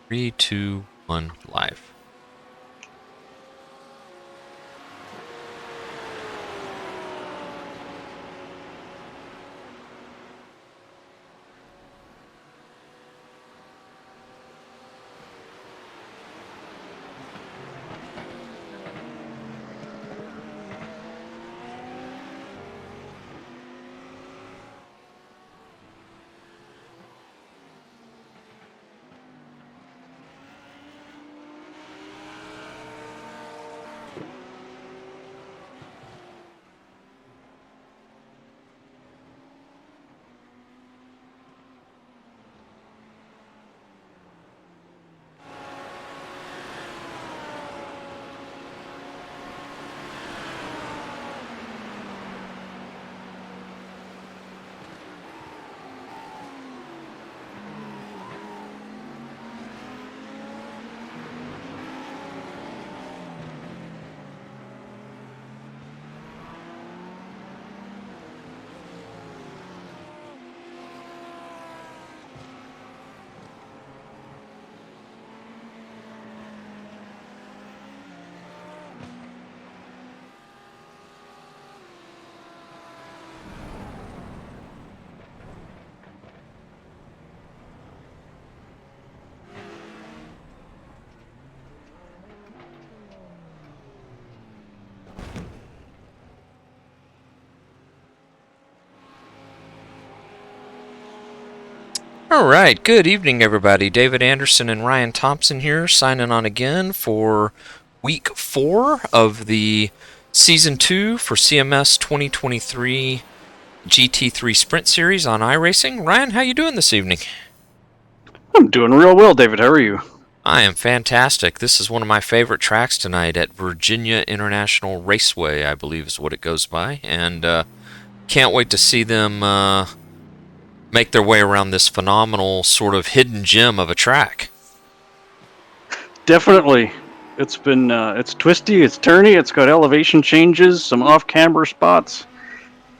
3, 2, 1, live. All right, good evening, everybody. David Anderson and Ryan Thompson here, signing on again for week 4 of the season 2 for CMS 2023 GT3 Sprint Series on iRacing. Ryan, how you doing this evening? I'm doing real well, David. How are you? I am fantastic. This is one of my favorite tracks tonight at Virginia International Raceway, I believe is what it goes by, and can't wait to see them make their way around this phenomenal sort of hidden gem of a track. Definitely. It's been it's twisty, it's turny, it's got elevation changes, some off-camber spots.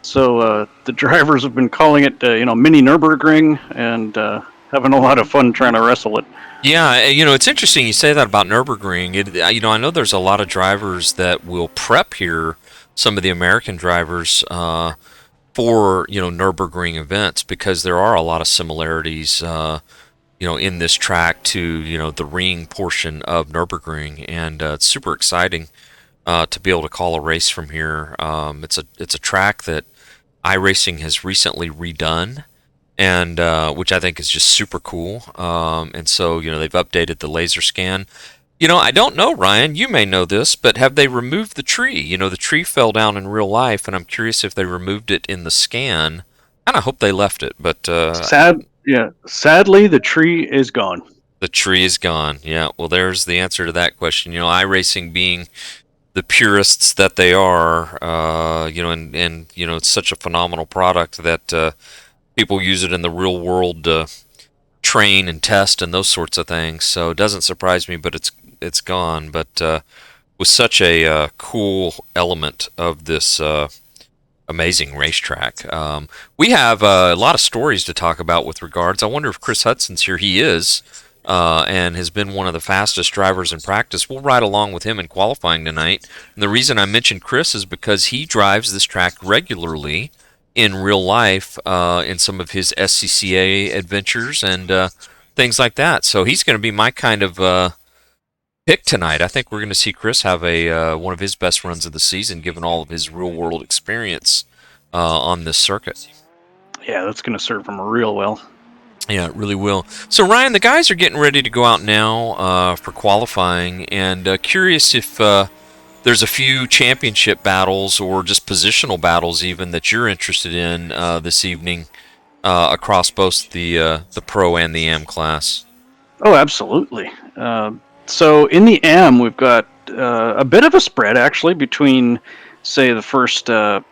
So the drivers have been calling it, mini Nürburgring, and having a lot of fun trying to wrestle it. Yeah, it's interesting you say that about Nürburgring. I know there's a lot of drivers that will prep here, some of the American drivers, for, Nürburgring events, because there are a lot of similarities, in this track to, the ring portion of Nürburgring, and it's super exciting to be able to call a race from here. It's a track that iRacing has recently redone, and which I think is just super cool. And so, they've updated the laser scan. I don't know, Ryan, you may know this, but have they removed the tree? The tree fell down in real life, and I'm curious if they removed it in the scan. I kind of hope they left it, but Sadly, the tree is gone. the tree is gone. Yeah, well, there's the answer to that question. iRacing being the purists that they are, and it's such a phenomenal product that people use it in the real world to train and test and those sorts of things. So it doesn't surprise me, but it's gone. But was such a cool element of this amazing racetrack. We have a lot of stories to talk about with regards. I wonder if Chris Hudson's here. He is. And has been one of the fastest drivers in practice. We'll ride along with him in qualifying tonight. And the reason I mentioned Chris is because he drives this track regularly in real life in some of his SCCA adventures and things like that. So he's going to be my kind of pick tonight. I think we're going to see Chris have a one of his best runs of the season, given all of his real-world experience on this circuit. Yeah, that's going to serve him real well. Yeah, it really will. So, Ryan, the guys are getting ready to go out now for qualifying, and curious if there's a few championship battles or just positional battles even that you're interested in this evening across both the Pro and the AM class. Oh, absolutely. So in the AM, we've got a bit of a spread, actually, between, say, the first 5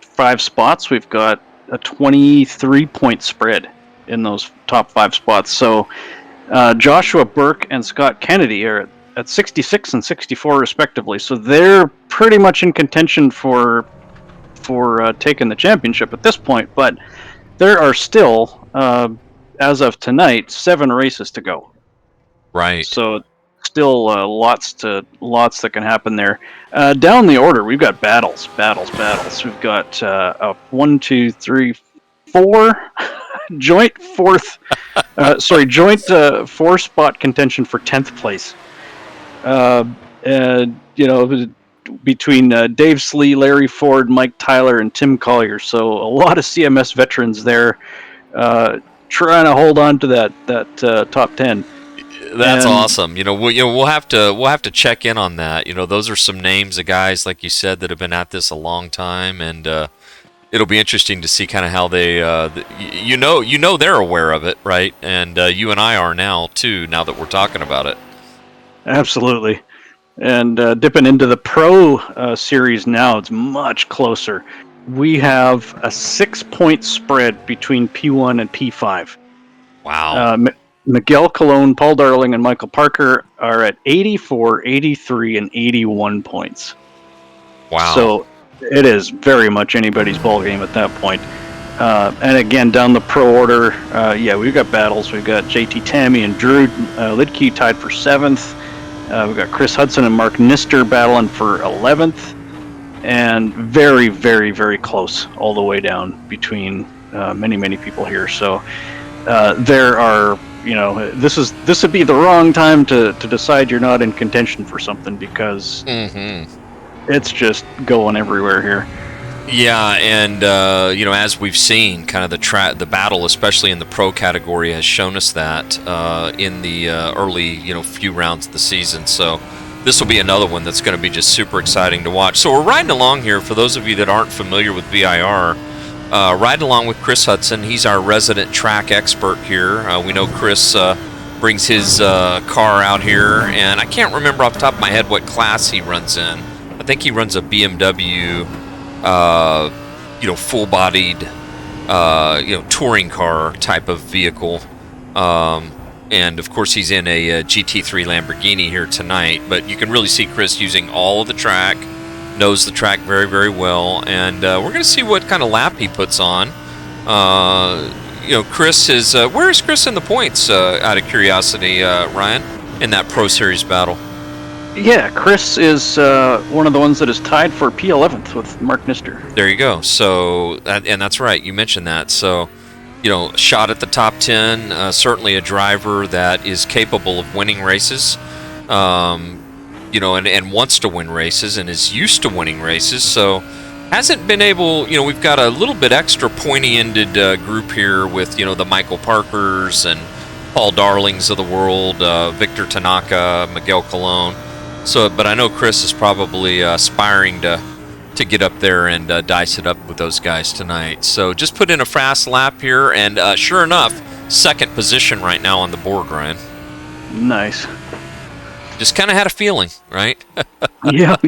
spots. We've got a 23-point spread in those top 5 spots. So Joshua Burke and Scott Kennedy are at 66 and 64 respectively. So they're pretty much in contention for taking the championship at this point. But there are still, as of tonight, 7 races to go. Right. So still lots that can happen there. Down the order, we've got battles. We've got a 1, 2, 3, 4 joint fourth. Joint 4-spot contention for 10th place. And between Dave Slee, Larry Ford, Mike Tyler, and Tim Collier. So a lot of CMS veterans there, trying to hold on to that top 10. That's And awesome. We'll have to check in on that. Those are some names of guys, like you said, that have been at this a long time, and it'll be interesting to see kind of how they, they're aware of it, right? And you and I are now too. Now that we're talking about it. absolutely. And dipping into the Pro series now, it's much closer. We have a 6-point spread between P1 and P5. Wow. Miguel Colon, Paul Darling, and Michael Parker are at 84, 83, and 81 points. Wow. So it is very much anybody's ball game at that point. And again, down the pro order, we've got battles. We've got JT Tammy and Drew Lidke tied for 7th. We've got Chris Hudson and Mark Nister battling for 11th. And very, very, very close all the way down between many, many people here. So there are, this would be the wrong time to decide you're not in contention for something, because it's just going everywhere here. Yeah, and as we've seen, kind of the battle, especially in the pro category, has shown us that in the early few rounds of the season. So this will be another one that's going to be just super exciting to watch. So we're riding along here. For those of you that aren't familiar with VIR, riding along with Chris Hudson. He's our resident track expert here. We know Chris brings his car out here, and I can't remember off the top of my head what class he runs in. I think he runs a BMW. Full-bodied, touring car type of vehicle. And of course he's in a GT3 Lamborghini here tonight, but you can really see Chris using all of the track, knows the track very, very well, and we're going to see what kind of lap he puts on. Chris is, where is Chris in the points, out of curiosity, Ryan, in that Pro Series battle? Yeah, Chris is one of the ones that is tied for P11th with Mark Nister. There you go. So, and that's right. You mentioned that. So, shot at the top 10. Certainly a driver that is capable of winning races. And wants to win races and is used to winning races. So, hasn't been able. We've got a little bit extra pointy-ended group here with the Michael Parkers and Paul Darlings of the world, Victor Tanaka, Miguel Colon. So, but I know Chris is probably aspiring to get up there and dice it up with those guys tonight. So just put in a fast lap here, and sure enough, second position right now on the board, Ryan. Nice. Just kind of had a feeling, right? Yep.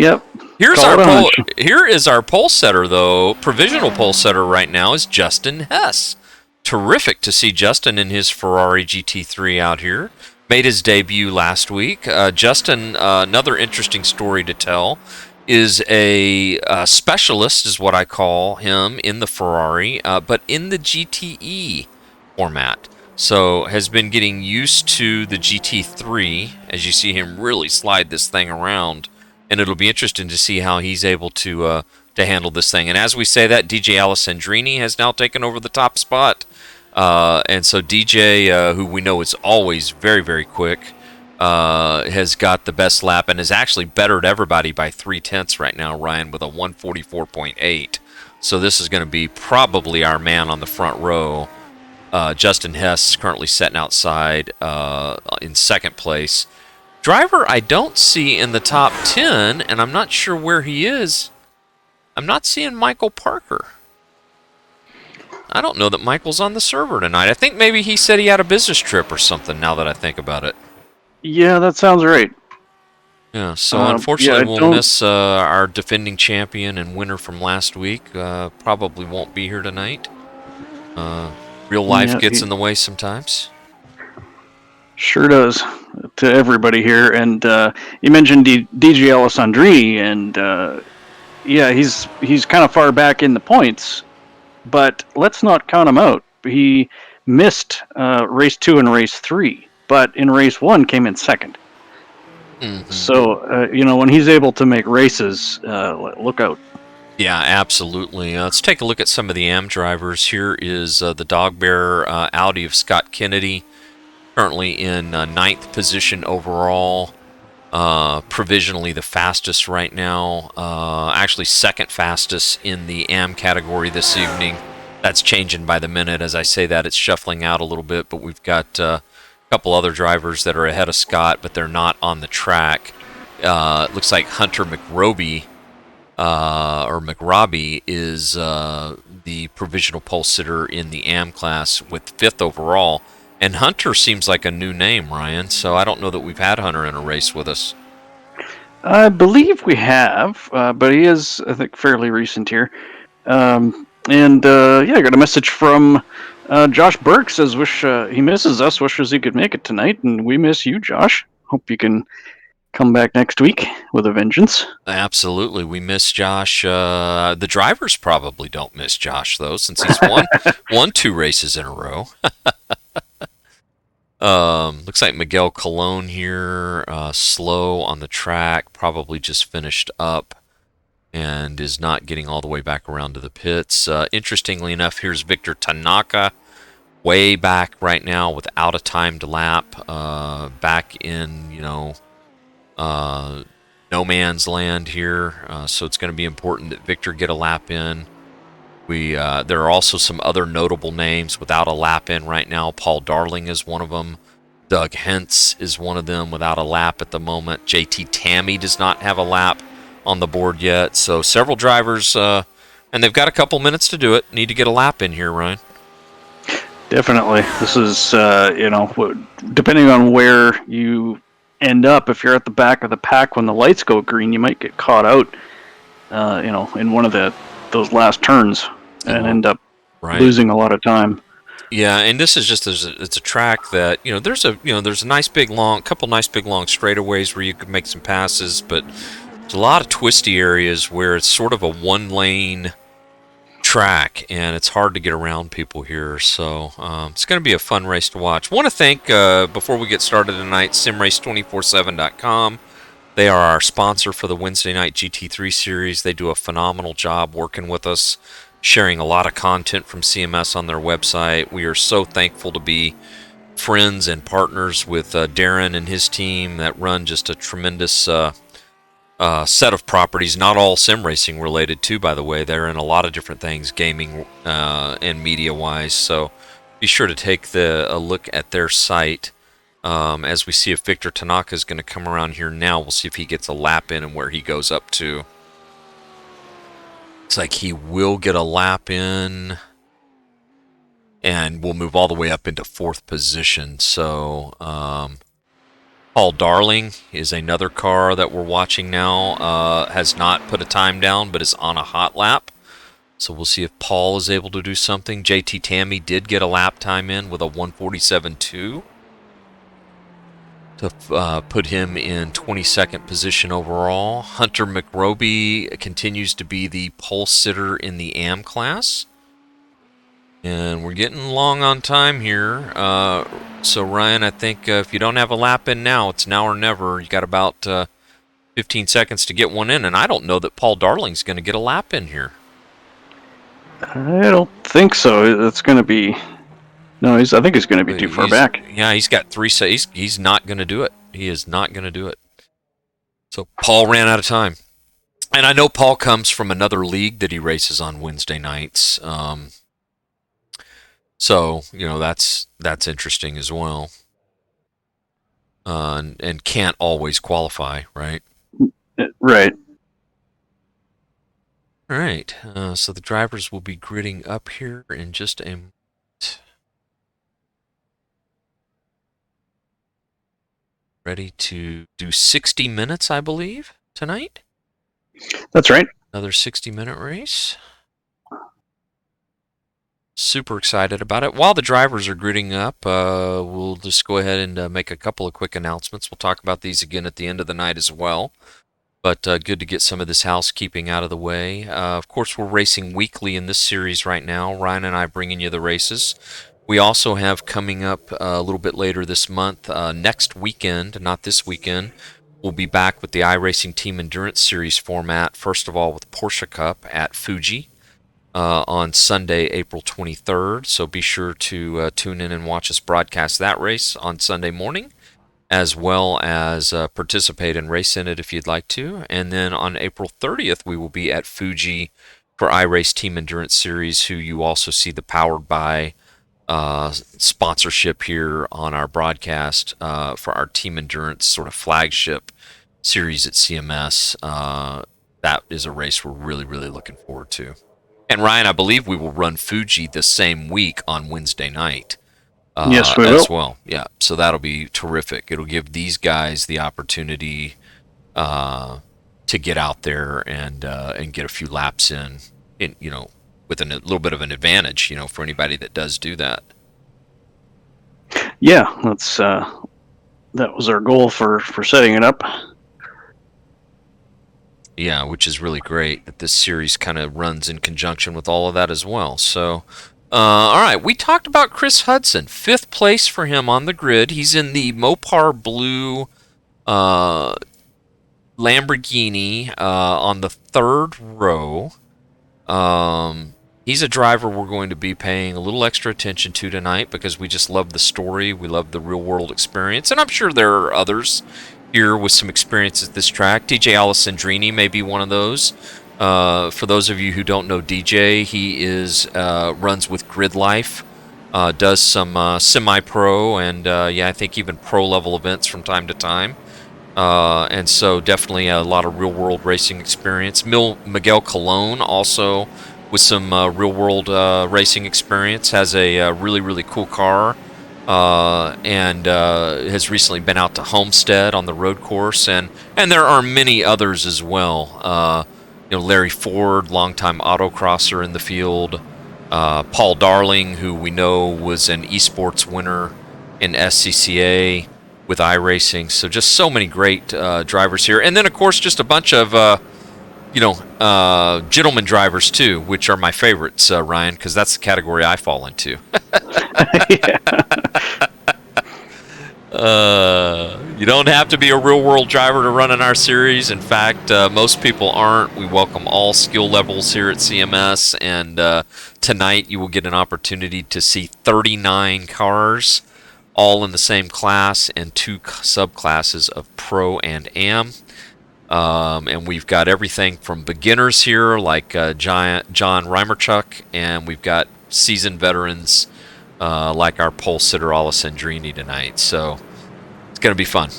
Here is our pole setter, though. Provisional pole setter right now is Justin Hess. Terrific to see Justin in his Ferrari GT3 out here. Made his debut last week. Justin, another interesting story to tell, is a specialist, is what I call him, in the Ferrari, but in the GTE format. So has been getting used to the GT3, as you see him really slide this thing around, and it'll be interesting to see how he's able to handle this thing. And as we say that, DJ Alessandrini has now taken over the top spot. And so DJ, who we know is always very, very quick, has got the best lap and is actually bettered everybody by 0.3 right now, Ryan, with a 144.8. So this is going to be probably our man on the front row. Justin Hess currently sitting outside in second place. Driver I don't see in the top 10, and I'm not sure where he is. I'm not seeing Michael Parker. I don't know that Michael's on the server tonight. I think maybe he said he had a business trip or something, now that I think about it. Yeah, that sounds right. Yeah, so unfortunately we'll miss our defending champion and winner from last week. Probably won't be here tonight. Real life gets in the way sometimes. Sure does, to everybody here. And you mentioned DJ Alessandrini, and he's kind of far back in the points. But let's not count him out. He missed race 2 and race 3. but in race one came in second. Mm-hmm. So when he's able to make races, look out. Yeah, absolutely. Let's take a look at some of the AM drivers. Here is the dog bear Audi of Scott Kennedy, currently in ninth position overall. Provisionally the fastest right now. Actually, second fastest in the AM category this evening. That's changing by the minute. As I say that, it's shuffling out a little bit, but we've got a couple other drivers that are ahead of Scott, but they're not on the track. It looks like Hunter McRobbie or McRobbie is the provisional pole sitter in the AM class with fifth overall. And Hunter seems like a new name, Ryan. So I don't know that we've had Hunter in a race with us. I believe we have, but he is, I think, fairly recent here. And yeah, I got a message from Josh Burke. Says he misses us, wishes he could make it tonight, and we miss you, Josh. Hope you can come back next week with a vengeance. Absolutely, we miss Josh. The drivers probably don't miss Josh though, since he's won two races in a row. Looks like Miguel Colon here, slow on the track, probably just finished up and is not getting all the way back around to the pits. Interestingly enough, here's Victor Tanaka, way back right now without a timed lap, back in, no man's land here. So it's going to be important that Victor get a lap in. There are also some other notable names without a lap in right now. Paul Darling is one of them. Doug Hentz is one of them without a lap at the moment. JT Tammy does not have a lap on the board yet. So several drivers, and they've got a couple minutes to do it, need to get a lap in here, Ryan. Definitely. This is, depending on where you end up, if you're at the back of the pack when the lights go green, you might get caught out, in one of those last turns and end up losing a lot of time. Yeah, and this is just it's a track that there's a nice big long couple nice big long straightaways where you could make some passes, but there's a lot of twisty areas where it's sort of a one lane track and it's hard to get around people here. So it's going to be a fun race to watch. Want to thank before we get started tonight, simrace247.com. They are our sponsor for the Wednesday night GT3 series. They do a phenomenal job working with us, sharing a lot of content from CMS on their website. We are so thankful to be friends and partners with Darren and his team that run just a tremendous set of properties, not all sim racing related too, by the way. They're in a lot of different things, gaming and media-wise. So be sure to take a look at their site. As we see if Victor Tanaka is going to come around here now, we'll see if he gets a lap in and where he goes up to. It's like he will get a lap in and will move all the way up into fourth position. So Paul Darling is another car that we're watching now. Has not put a time down, but is on a hot lap. So we'll see if Paul is able to do something. JT Tammy did get a lap time in with a 1:47.2 to put him in 22nd position overall. Hunter McRobbie continues to be the pole sitter in the AM class. And we're getting long on time here. So, Ryan, I think if you don't have a lap in now, it's now or never. You got about 15 seconds to get one in. And I don't know that Paul Darling's going to get a lap in here. I don't think so. It's going to be... No, I think he's going to be too far back. Yeah, he's got three. He's not going to do it. He is not going to do it. So Paul ran out of time. And I know Paul comes from another league that he races on Wednesday nights. So, that's interesting as well. And can't always qualify, right? Right. All right. So the drivers will be gridding up here in just a moment. Ready to do 60 minutes, I believe, tonight? That's right. Another 60-minute race. Super excited about it. While the drivers are gridding up, we'll just go ahead and make a couple of quick announcements. We'll talk about these again at the end of the night as well. But good to get some of this housekeeping out of the way. Of course, we're racing weekly in this series right now. Ryan and I bringing you the races. We also have coming up a little bit later this month, next weekend, not this weekend, we'll be back with the iRacing Team Endurance Series format. First of all, with Porsche Cup at Fuji on Sunday, April 23rd. So be sure to tune in and watch us broadcast that race on Sunday morning, as well as participate and race in it if you'd like to. And then on April 30th, we will be at Fuji for iRace Team Endurance Series, who you also see the Powered by sponsorship here on our broadcast for our Team Endurance sort of flagship series at CMS. That is a race we're really, really looking forward to. And Ryan, I believe we will run Fuji the same week on Wednesday night Yes, we as will. well. Yeah, so that'll be terrific. It'll give these guys the opportunity to get out there and get a few laps in with a little bit of an advantage, for anybody that does do that. Yeah, that was our goal for setting it up. Yeah, which is really great that this series kind of runs in conjunction with all of that as well. So, all right, we talked about Chris Hudson, 5th place for him on the grid. He's in the Mopar Blue Lamborghini on the 3rd row. He's a driver we're going to be paying a little extra attention to tonight because we just love the story. We love the real world experience. And I'm sure there are others here with some experience at this track. DJ Alessandrini may be one of those. For those of you who don't know DJ, he runs with Grid Life, does some semi-pro and, I think even pro-level events from time to time. And so definitely a lot of real-world racing experience. Miguel Colon also with some real-world racing experience, has a really, really cool car, and has recently been out to Homestead on the road course. And there are many others as well. Larry Ford, longtime autocrosser in the field. Paul Darling, who we know was an esports winner in SCCA with iRacing. So just so many great drivers here. And then, of course, just a bunch of, gentleman drivers, too, which are my favorites, Ryan, because that's the category I fall into. You don't have to be a real-world driver to run in our series. In fact, most people aren't. We welcome all skill levels here at CMS, and tonight you will get an opportunity to see 39 cars, all in the same class, and 2 subclasses of Pro and Am. And we've got everything from beginners here, like John Reimerchuk, and we've got seasoned veterans like our pole sitter Alessandrini tonight. So it's going to be fun.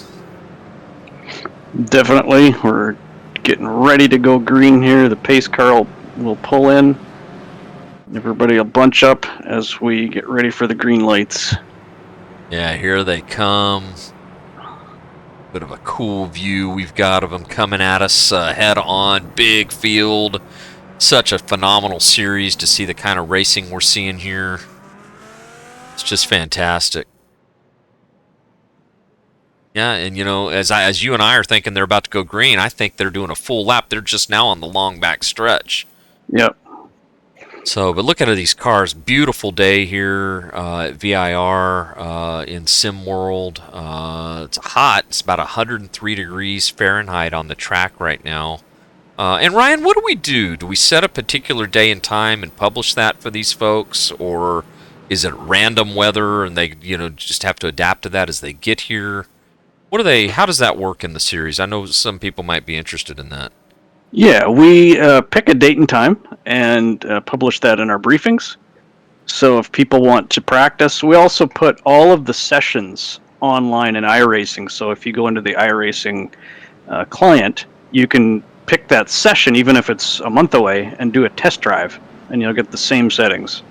Definitely. We're getting ready to go green here. The pace car will pull in. Everybody will bunch up as we get ready for the green lights. Yeah, here they come. Bit of a cool view we've got of them coming at us head on. Big field. Such a phenomenal series to see the kind of racing we're seeing here. It's just fantastic. Yeah, and as you and I are thinking they're about to go green, I think they're doing a full lap. They're just now on the long back stretch. Yep. So, but look at these cars. Beautiful day here at VIR in SimWorld. It's hot. It's about 103 degrees Fahrenheit on the track right now. And Ryan, what do we do? Do we set a particular day and time and publish that for these folks, or is it random weather and they just have to adapt to that as they get here? How does that work in the series? I know some people might be interested in that. Yeah, we pick a date and time and publish that in our briefings. So if people want to practice, we also put all of the sessions online in iRacing. So if you go into the iRacing client, you can pick that session, even if it's a month away, and do a test drive, and you'll get the same settings.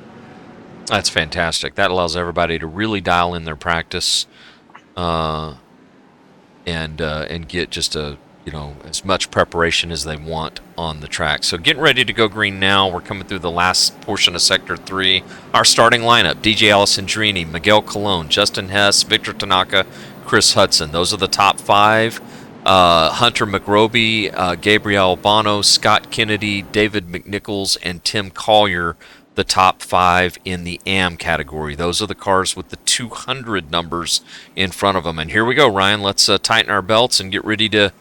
That's fantastic. That allows everybody to really dial in their practice, and get just as much preparation as they want on the track. So getting ready to go green now. We're coming through the last portion of Sector 3. Our starting lineup: DJ Alessandrini, Miguel Colon, Justin Hess, Victor Tanaka, Chris Hudson. Those are the top 5. Hunter McRoby, Gabriel Albano, Scott Kennedy, David McNichols, and Tim Collier. the top 5 in the AM category. Those are the cars with the 200 numbers in front of them. And here we go, Ryan. Let's tighten our belts and get ready to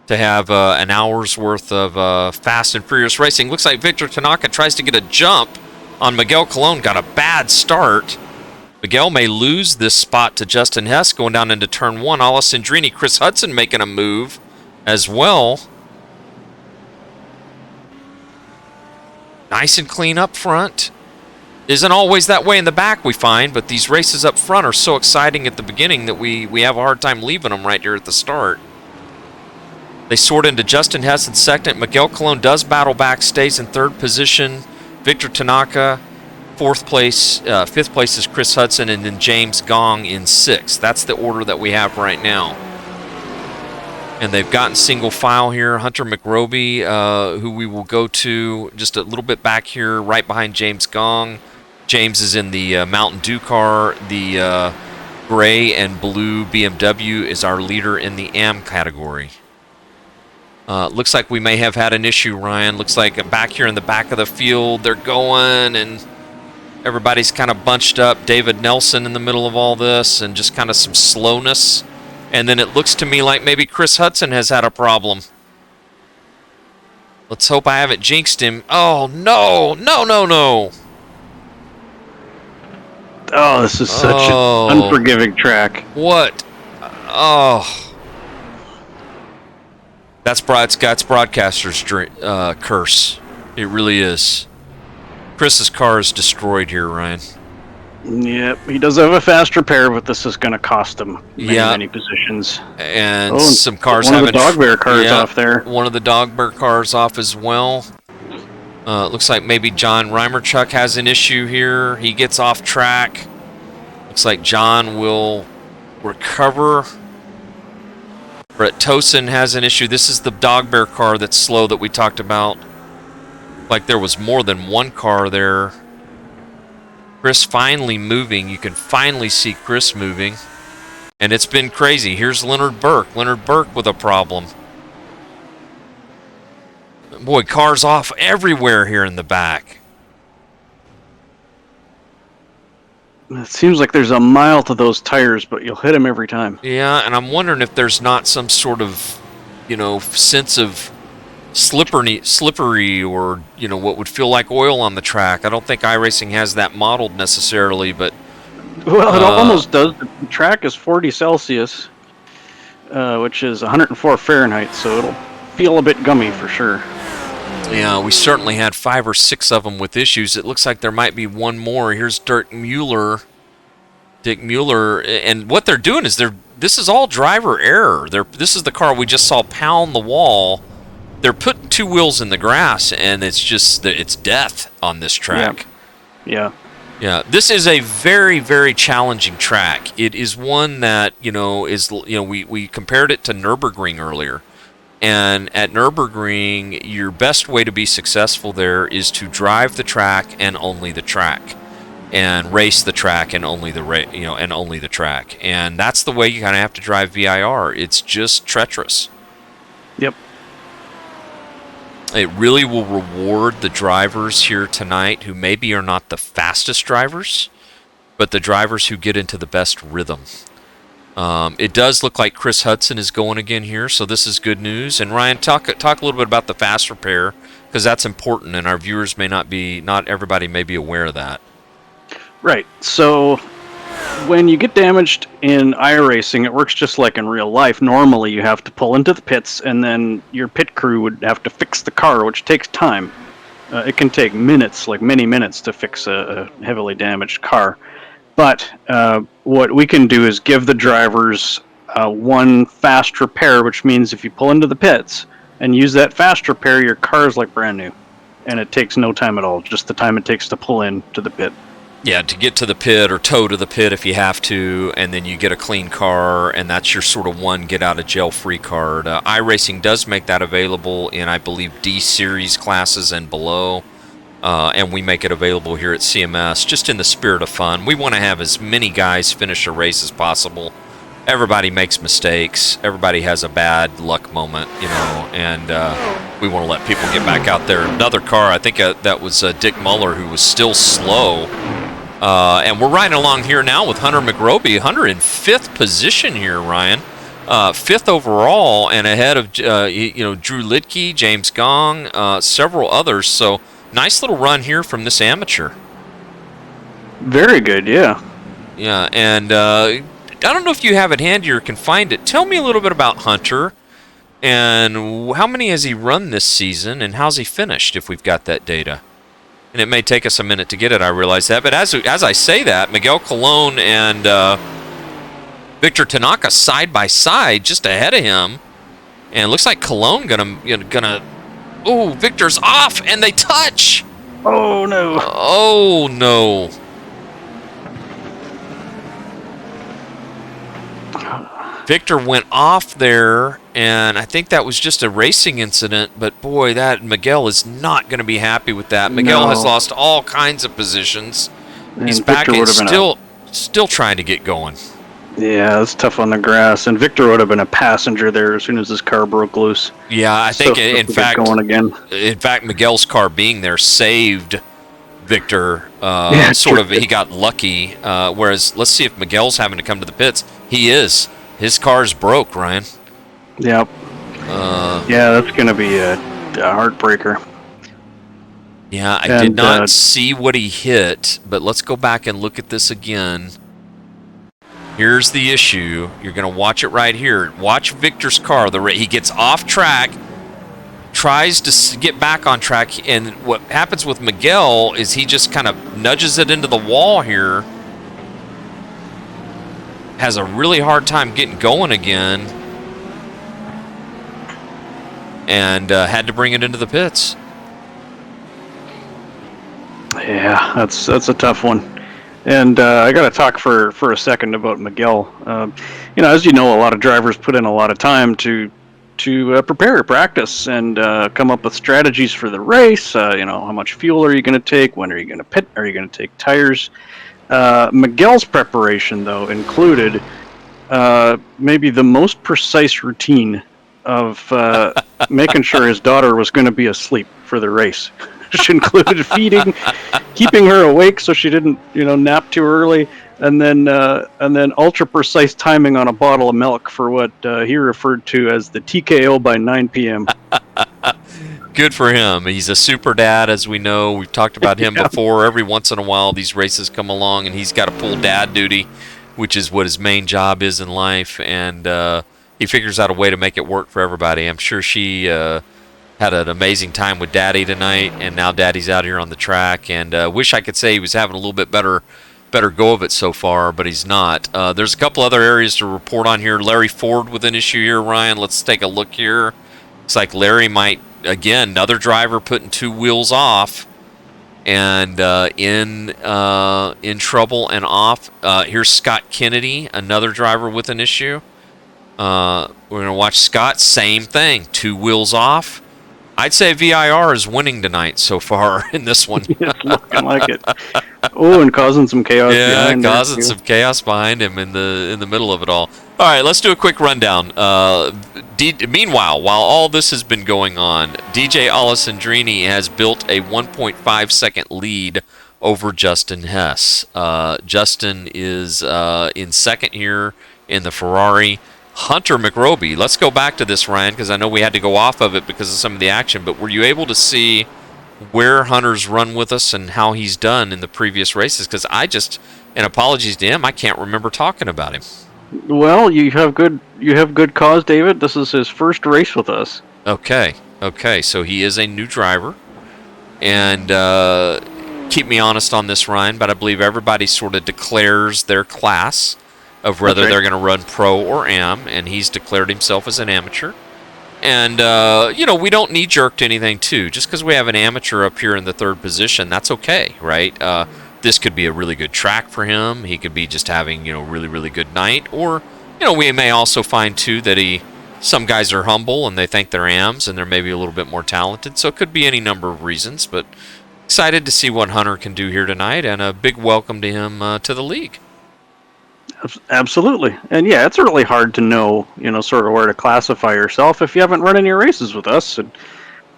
have an hour's worth of fast and furious racing. Looks like Victor Tanaka tries to get a jump on Miguel Colon. Got a bad start. Miguel may lose this spot to Justin Hess going down into turn 1. Alessandrini, Chris Hudson making a move as well. Nice and clean up front. Isn't always that way in the back, we find, but these races up front are so exciting at the beginning that we have a hard time leaving them right here at the start. They sort into Justin Hess in second. Miguel Colon does battle back, stays in third position. Victor Tanaka, fourth place. Fifth place is Chris Hudson, and then James Gong in sixth. That's the order that we have right now. And they've gotten single file here. Hunter McRoby, who we will go to just a little bit back here, right behind James Gong. James is in the Mountain Dew car. The gray and blue BMW is our leader in the AM category. Looks like we may have had an issue, Ryan. Looks like back here in the back of the field, they're going, and everybody's kind of bunched up. David Nelson in the middle of all this, and just kind of some slowness. And then it looks to me like maybe Chris Hudson has had a problem. Let's hope I haven't jinxed him. Oh, no. No. Oh, this is such an unforgiving track. What? Oh. That's broadcaster's curse. It really is. Chris's car is destroyed here, Ryan. Yep, he does have a fast repair, but this is going to cost him many positions. And some cars having... One of the Dog Bear cars off there. One of the Dog Bear cars off as well. Looks like maybe John Reimerchuk has an issue here. He gets off track. Looks like John will recover. Brett Tosin has an issue. This is the Dog Bear car that's slow that we talked about. Like there was more than one car there. Chris finally moving. You can finally see Chris moving. And it's been crazy. Here's Leonard Burke. Leonard Burke with a problem. Boy, cars off everywhere here in the back. It seems like there's a mile to those tires, but you'll hit them every time. Yeah, and I'm wondering if there's not some sort of, sense of slippery or, what would feel like oil on the track. I don't think iRacing has that modeled necessarily, but... Well, it almost does. The track is 40 Celsius, which is 104 Fahrenheit, so it'll feel a bit gummy for sure. Yeah, we certainly had 5 or 6 of them with issues. It looks like there might be one more. Here's Dick Mueller, and what they're doing is this is all driver error. This is the car we just saw pound the wall. They're putting 2 wheels in the grass, and it's death on this track. Yeah. This is a very, very challenging track. It is one that we compared it to Nürburgring earlier, and at Nürburgring, your best way to be successful there is to drive the track and only the track, and race the track and only the track, and that's the way you kind of have to drive VIR. It's just treacherous. Yep. It really will reward the drivers here tonight who maybe are not the fastest drivers, but the drivers who get into the best rhythm. It does look like Chris Hudson is going again here, so this is good news. And Ryan, talk a little bit about the fast repair, because that's important, and our viewers not everybody may be aware of that. Right. So when you get damaged in iRacing, it works just like in real life. Normally, you have to pull into the pits, and then your pit crew would have to fix the car, which takes time. It can take minutes, like many minutes, to fix a heavily damaged car. But what we can do is give the drivers one fast repair, which means if you pull into the pits and use that fast repair, your car is like brand new. And it takes no time at all, just the time it takes to pull into the pit. Yeah, to get to the pit or tow to the pit if you have to, and then you get a clean car, and that's your sort of one get-out-of-jail-free card. iRacing does make that available in, I believe, D-Series classes and below, and we make it available here at CMS, just in the spirit of fun. We want to have as many guys finish a race as possible, everybody makes mistakes. Everybody has a bad luck moment, and we want to let people get back out there. Another car, I think that was Dick Muller, who was still slow. And we're riding along here now with Hunter McRoby. Hunter in 5th position here, Ryan. 5th overall, and ahead of Drew Lidke, James Gong, several others. So nice little run here from this amateur. Very good, yeah. Yeah, and I don't know if you have it handy or can find it. Tell me a little bit about Hunter, and how many has he run this season, and how's he finished, if we've got that data. And it may take us a minute to get it, I realize that. But as I say that, Miguel Colon and Victor Tanaka side by side, just ahead of him, and it looks like Colon gonna. Oh, Victor's off, and they touch. Oh no! Oh no! Victor went off there, and I think that was just a racing incident. But boy, that Miguel is not going to be happy with that. Miguel has lost all kinds of positions. And He's back and still trying to get going. Yeah, it's tough on the grass, and Victor would have been a passenger there as soon as his car broke loose. Yeah, I think in fact, going again. In fact, Miguel's car being there saved Victor. He got lucky. Whereas, let's see if Miguel's having to come to the pits. He is. His car's broke, Ryan. Yep. Yeah, that's going to be a heartbreaker. Yeah, I did not see what he hit, but let's go back and look at this again. Here's the issue. You're going to watch it right here. Watch Victor's car. He gets off track, tries to get back on track, and what happens with Miguel is he just kind of nudges it into the wall here. Has a really hard time getting going again, and had to bring it into the pits. Yeah, that's a tough one. And I got to talk for a second about Miguel. As you know, a lot of drivers put in a lot of time to prepare, practice, and come up with strategies for the race. How much fuel are you going to take? When are you going to pit? Are you going to take tires? Miguel's preparation, though, included maybe the most precise routine of making sure his daughter was going to be asleep for the race. Which included feeding, keeping her awake so she didn't, nap too early, and then ultra precise timing on a bottle of milk for what he referred to as the TKO by 9 p.m. Good for him. He's a super dad, as we know. We've talked about him before. Every once in a while, these races come along, and he's got to pull dad duty, which is what his main job is in life, and he figures out a way to make it work for everybody. I'm sure she had an amazing time with Daddy tonight, and now Daddy's out here on the track, and wish I could say he was having a little bit better go of it so far, but he's not. There's a couple other areas to report on here. Larry Ford with an issue here, Ryan. Let's take a look here. Looks like Larry might, again, another driver putting 2 wheels off, and in trouble and off. Here's Scott Kennedy, another driver with an issue. We're going to watch Scott, same thing, 2 wheels off. I'd say VIR is winning tonight so far in this one. It's looking like it. Oh, and causing some chaos. Yeah, causing some chaos behind him in the middle of it all. All right, let's do a quick rundown. Meanwhile, while all this has been going on, DJ Alessandrini has built a 1.5 second lead over Justin Hess. Justin is in second here in the Ferrari. Hunter McRoby, let's go back to this, Ryan, because I know we had to go off of it because of some of the action, but were you able to see where Hunter's run with us and how he's done in the previous races? Because and apologies to him, I can't remember talking about him. Well, you have good cause, David. This is his first race with us. Okay, so he is a new driver, and keep me honest on this, Ryan, but I believe everybody sort of declares their class of whether they're going to run pro or am, and he's declared himself as an amateur. And, we don't knee-jerk to anything, too. Just because we have an amateur up here in the 3rd position, that's okay, right? This could be a really good track for him. He could be just having, really, really good night. Or, we may also find, too, that some guys are humble and they think they're AMs and they're maybe a little bit more talented. So it could be any number of reasons, but excited to see what Hunter can do here tonight, and a big welcome to him to the league. Absolutely. And yeah, it's really hard to know, sort of where to classify yourself if you haven't run any races with us. And,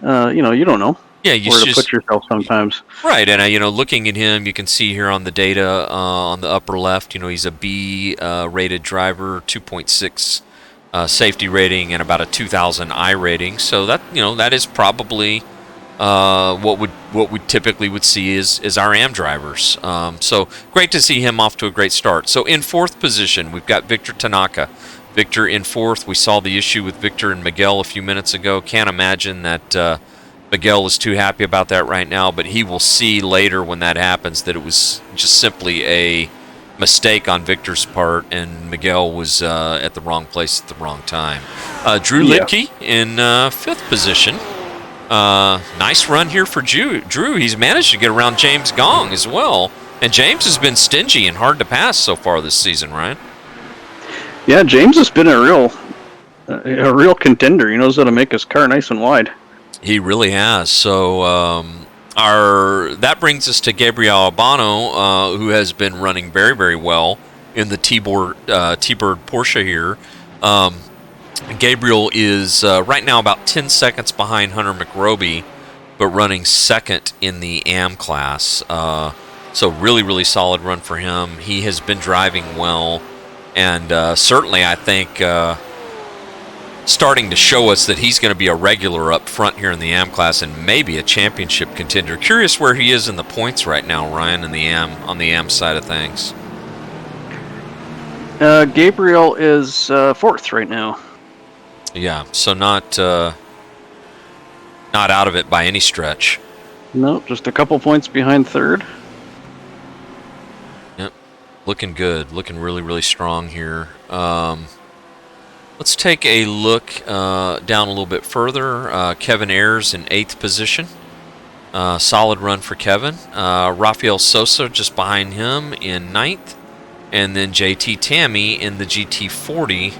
you don't know Yeah, you where to put just yourself sometimes. right, and looking at him, you can see here on the data on the upper left, he's a B rated driver, 2.6 safety rating, and about a 2,000 I rating. So that that is probably what we typically would see is our AM drivers. So great to see him off to a great start. So in fourth position, we've got Victor Tanaka. Victor in fourth. We saw the issue with Victor and Miguel a few minutes ago. Can't imagine that Miguel is too happy about that right now, but he will see later when that happens that it was just simply a mistake on Victor's part, and Miguel was at the wrong place at the wrong time. Drew Yeah. Lidke in fifth position. Nice run here for Drew. He's managed to get around James Gong as well. And James has been stingy and hard to pass so far this season, Ryan. Yeah, James has been a real contender. He knows how to make his car nice and wide. He really has. So that brings us to Gabriel Albano, who has been running very, very well in the T-Bird Porsche here. Gabriel is right now about 10 seconds behind Hunter McRoby, but running second in the AM class. So really, really solid run for him. He has been driving well, and certainly I think starting to show us that he's going to be a regular up front here in the AM class and maybe a championship contender. Curious where he is in the points right now, Ryan, in the on the AM side of things. Gabriel is fourth right now. Yeah, so not out of it by any stretch. No, just a couple points behind third. Yep, looking good, looking really, really strong here. Let's take a look down a little bit further. Kevin Ayers in 8th position. Solid run for Kevin. Rafael Sosa just behind him in 9th. And then JT Tammy in the GT40.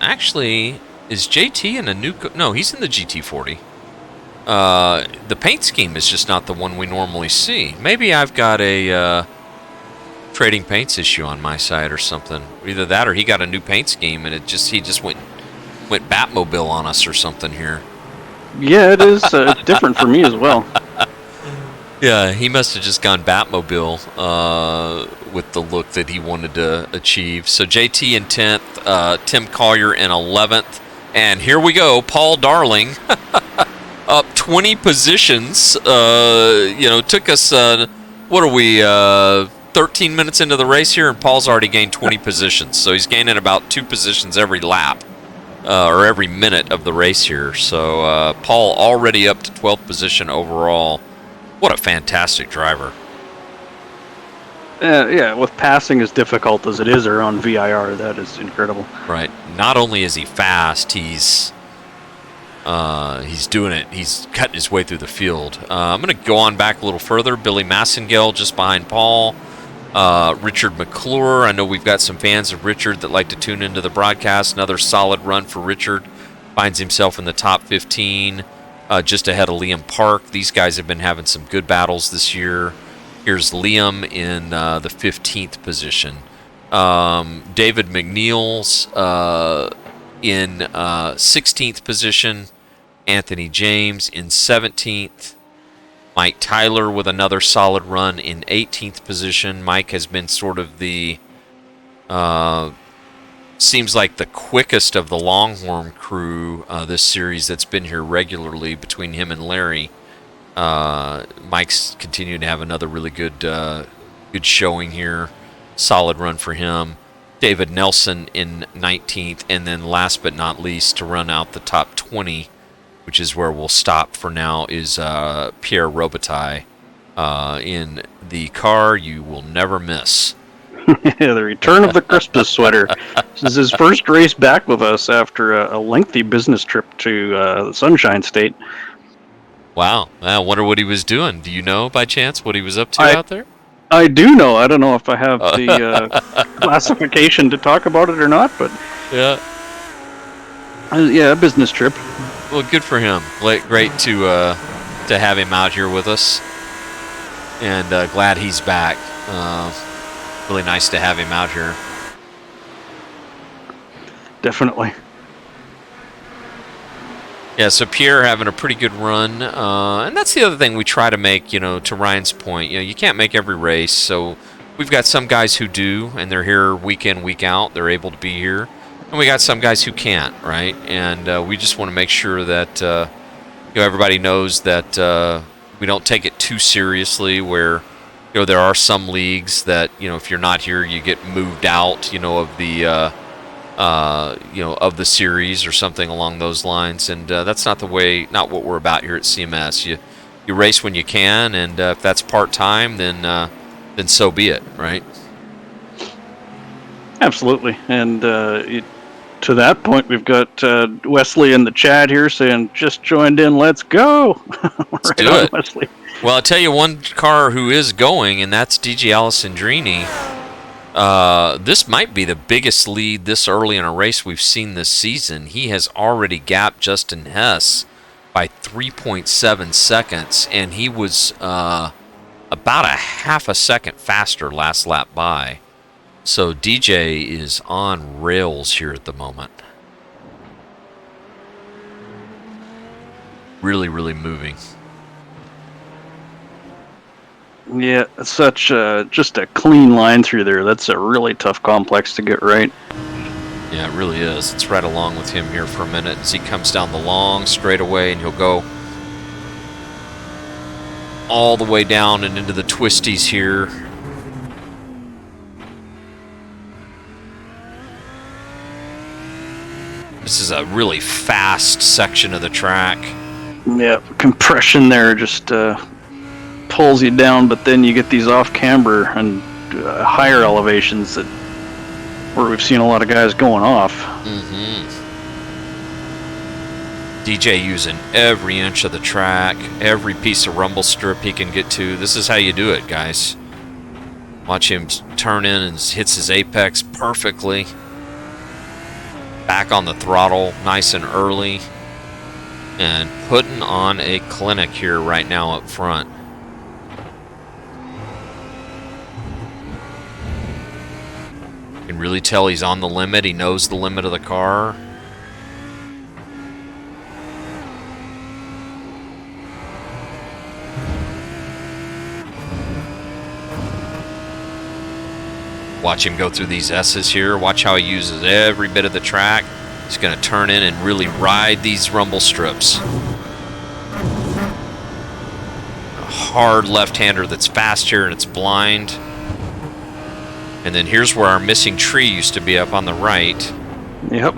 Actually, is JT in a new... No, he's in the GT40. The paint scheme is just not the one we normally see. Maybe I've got a... trading paints issue on my side or something. Either that or he got a new paint scheme and he just went Batmobile on us or something here. Yeah, it is. It's different for me as well. Yeah, he must have just gone Batmobile with the look that he wanted to achieve. So JT in 10th, Tim Collier in 11th, and here we go, Paul Darling up 20 positions. Took us what are we 13 minutes into the race here, and Paul's already gained 20 positions. So he's gaining about 2 positions every lap, or every minute of the race here. So Paul already up to 12th position overall. What a fantastic driver. Yeah, with passing as difficult as it is around VIR, that is incredible. Right. Not only is he fast, he's doing it. He's cutting his way through the field. I'm going to go on back a little further. Billy Massengale just behind Paul. Richard McClure. I know we've got some fans of Richard that like to tune into the broadcast. Another solid run for Richard. Finds himself in the top 15, just ahead of Liam Park. These guys have been having some good battles this year. Here's Liam in the 15th position. David McNeil's in 16th position. Anthony James in 17th. Mike Tyler with another solid run in 18th position. Mike has been sort of the, seems like the quickest of the Longhorn crew this series that's been here regularly between him and Larry. Mike's continuing to have another really good showing here. Solid run for him. David Nelson in 19th, and then last but not least, to run out the top 20, which is where we'll stop for now, is Pierre Robitaille in the car you will never miss. The return of the Christmas sweater. This is his first race back with us after a lengthy business trip to the Sunshine State. Wow. I wonder what he was doing. Do you know by chance what he was up to out there? I do know. I don't know if I have the classification to talk about it or not, but yeah, a business trip. Well, good for him. Great to have him out here with us, and glad he's back. really nice to have him out here. Definitely. Yeah, so Pierre having a pretty good run, and that's the other thing we try to make, to Ryan's point. You can't make every race, so we've got some guys who do, and they're here week in, week out. They're able to be here. And we got some guys who can't, right? And we just want to make sure that everybody knows that we don't take it too seriously, where there are some leagues that if you're not here, you get moved out of the of the series or something along those lines, and that's not what we're about here at CMS. You race when you can, and if that's part time, then so be it, right? Absolutely, and to that point, we've got Wesley in the chat here saying, "Just joined in, let's go!" Let's right do on, it, Wesley. Well, I'll tell you one car who is going, and that's DJ Alessandrini. This might be the biggest lead this early in a race we've seen this season. He has already gapped Justin Hess by 3.7 seconds, and he was about a half a second faster last lap by. So DJ is on rails here at the moment. Really, really moving. Yeah, such just a clean line through there. That's a really tough complex to get right. Yeah, it really is. Let's ride along with him here for a minute as he comes down the long straightaway, and he'll go all the way down and into the twisties here. This is a really fast section of the track. Yeah, compression there just pulls you down, but then you get these off-camber and higher elevations where we've seen a lot of guys going off. DJ using every inch of the track, every piece of rumble strip he can get to. This is how you do it, guys. Watch him turn in and hits his apex perfectly. Back on the throttle nice and early, and putting on a clinic here right now up front. You can really tell he's on the limit. He knows the limit of the car. Watch him go through these S's here. Watch how he uses every bit of the track. He's going to turn in and really ride these rumble strips. A hard left-hander that's fast here and it's blind. And then here's where our missing tree used to be up on the right. Yep.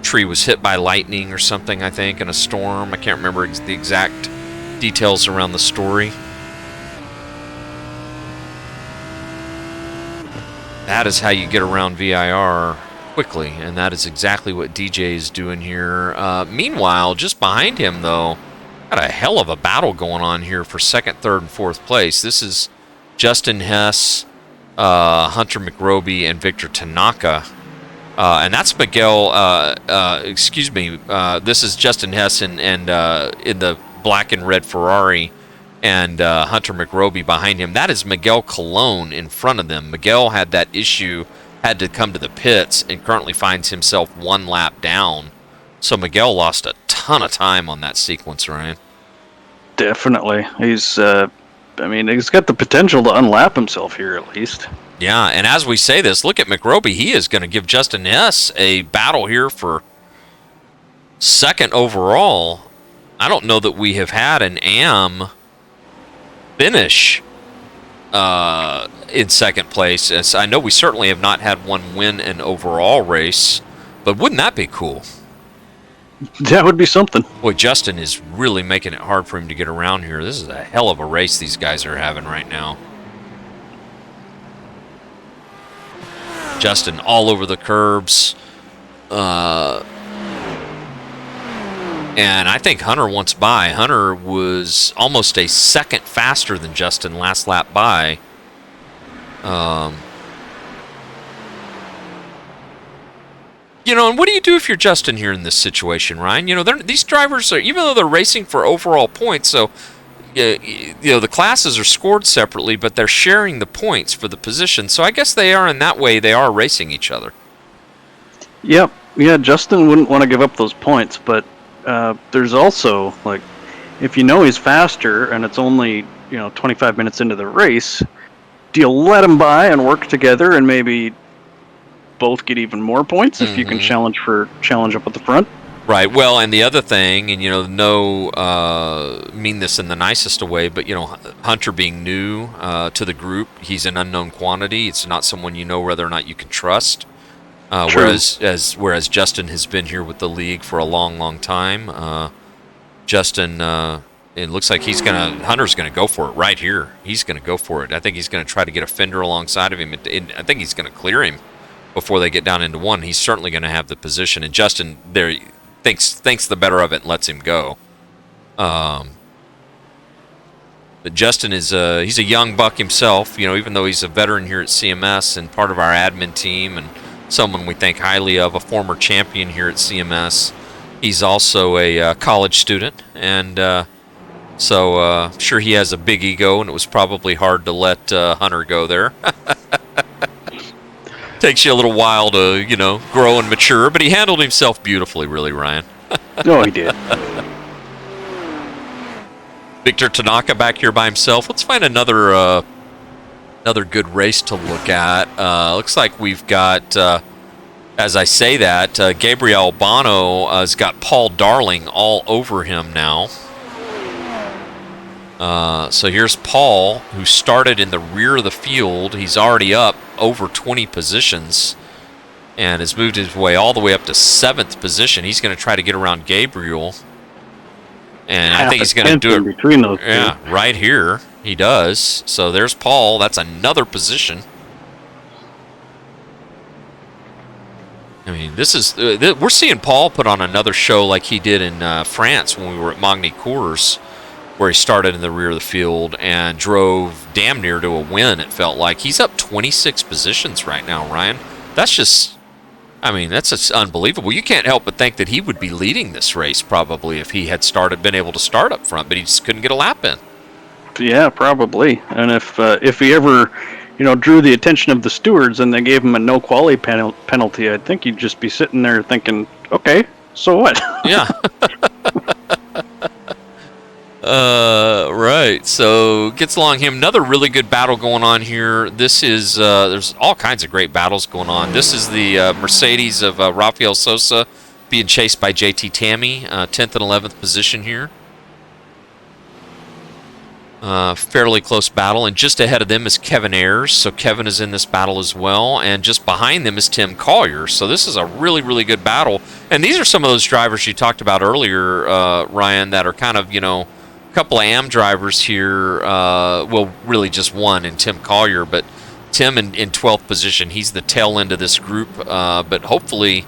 Tree was hit by lightning or something, I think, in a storm. I can't remember the exact details around the story. That is how you get around VIR quickly, and that is exactly what DJ is doing here. Meanwhile, just behind him, though, got a hell of a battle going on here for second, third, and fourth place. This is Justin Hess, Hunter McRoby, and Victor Tanaka. And that's Miguel, this is Justin Hess and in the black and red Ferrari, and Hunter McRoby behind him. That is Miguel Colon in front of them. Miguel had that issue, had to come to the pits, and currently finds himself one lap down. So Miguel lost a ton of time on that sequence, Ryan. Definitely. He's got the potential to unlap himself here at least. Yeah, and as we say this, look at McRoby. He is going to give Justin Hess a battle here for second overall. I don't know that we have had an AM finish in second place. As I know we certainly have not had one win an overall race, but wouldn't that be cool? That would be something. Boy, Justin is really making it hard for him to get around here. This is a hell of a race these guys are having right now. Justin all over the curbs. And I think Hunter wants by. Hunter was almost a second faster than Justin last lap by. And what do you do if you're Justin here in this situation, Ryan? These drivers are, even though they're racing for overall points, so, the classes are scored separately, but they're sharing the points for the position. So I guess they are, in that way, they are racing each other. Yep. Yeah, Justin wouldn't want to give up those points, but there's also, like, if you know he's faster and it's only, 25 minutes into the race, do you let him by and work together and maybe both get even more points if you can challenge up at the front? Right. Well, and the other thing, and mean this in the nicest of way, but Hunter being new to the group, he's an unknown quantity. It's not someone you know whether or not you can trust. Whereas Justin has been here with the league for a long, long time. Justin, it looks like Hunter's gonna go for it right here. He's gonna go for it. I think he's gonna try to get a fender alongside of him. I think he's gonna clear him before they get down into one. He's certainly gonna have the position, and Justin there thinks the better of it and lets him go. But Justin is he's a young buck himself. Even though he's a veteran here at CMS and part of our admin team and someone we think highly of, a former champion here at CMS. He's also a college student, and so sure he has a big ego, and it was probably hard to let Hunter go there. Takes you a little while to, grow and mature, but he handled himself beautifully, really, Ryan. No, he did. Victor Tanaka back here by himself. Let's find another good race to look at. Looks like we've got, as I say that, Gabriel Bono has got Paul Darling all over him now. So here's Paul, who started in the rear of the field. He's already up over 20 positions and has moved his way all the way up to 7th position. He's going to try to get around Gabriel. And I think he's going to do it between those two. Right here. He does. So there's Paul. That's another position. I mean, this is we're seeing Paul put on another show like he did in France when we were at Magny-Cours, where he started in the rear of the field and drove damn near to a win, it felt like. He's up 26 positions right now, Ryan. That's just unbelievable. You can't help but think that he would be leading this race probably if he had been able to start up front, but he just couldn't get a lap in. Yeah, probably. And if he ever, drew the attention of the stewards and they gave him a no quality penalty, I think he'd just be sitting there thinking, okay, so what? Yeah. Right. So gets along him. Another really good battle going on here. This is there's all kinds of great battles going on. This is the Mercedes of Rafael Sosa being chased by JT Tammy, 10th and 11th position here. Fairly close battle, and just ahead of them is Kevin Ayers, so Kevin is in this battle as well, and just behind them is Tim Collier, so this is a really, really good battle, and these are some of those drivers you talked about earlier, Ryan, that are kind of, a couple of AM drivers here, well, really just one in Tim Collier, but Tim in 12th position, he's the tail end of this group, but hopefully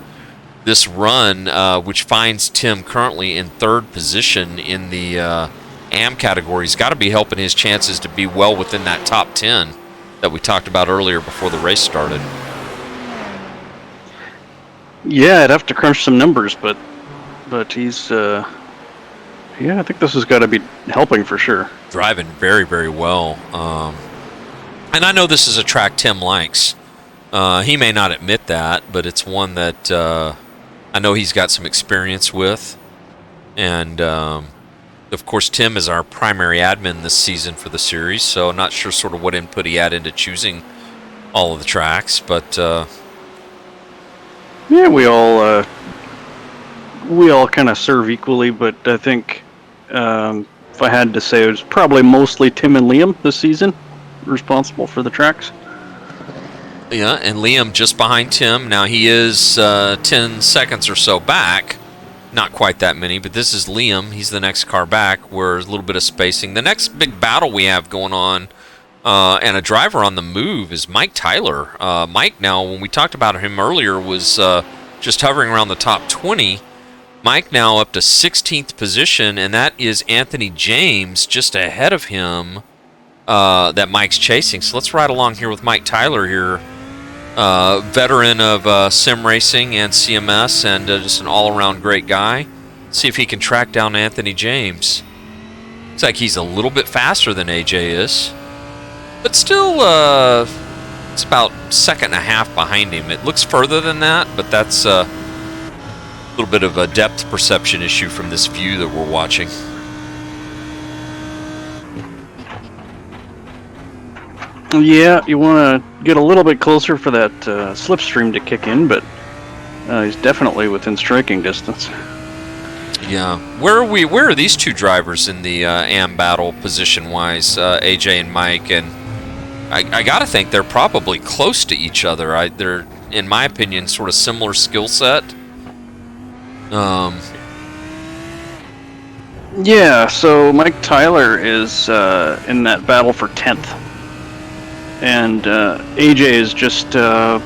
this run, which finds Tim currently in 3rd position in the AM category's got to be helping his chances to be well within that top 10 that we talked about earlier before the race started. Yeah, I'd have to crunch some numbers, but he's I think this has got to be helping for sure. Driving very, very well. And I know this is a track Tim likes. He may not admit that, but it's one that I know he's got some experience with. And of course, Tim is our primary admin this season for the series, so I'm not sure sort of what input he had into choosing all of the tracks, but yeah, we all kind of serve equally, but I think if I had to say, it was probably mostly Tim and Liam this season responsible for the tracks. Yeah, and Liam just behind Tim. Now he is 10 seconds or so back. Not quite that many, but this is Liam. He's the next car back, where there's a little bit of spacing. The next big battle we have going on, and a driver on the move, is Mike Tyler. Mike, now, when we talked about him earlier, was just hovering around the top 20. Mike now up to 16th position, and that is Anthony James just ahead of him that Mike's chasing. So let's ride along here with Mike Tyler here. Veteran of sim racing and CMS, and just an all-around great guy. See if he can track down Anthony James. Looks like he's a little bit faster than AJ is, but still, it's about second and a half behind him. It looks further than that, but that's a little bit of a depth perception issue from this view that we're watching. Yeah, you want to get a little bit closer for that slipstream to kick in, but he's definitely within striking distance. Yeah. Where are these two drivers in the AM battle position-wise, AJ and Mike? And I gotta think they're probably close to each other. They're, in my opinion, sort of similar skill set. Yeah, so Mike Tyler is in that battle for 10th. And AJ is just 4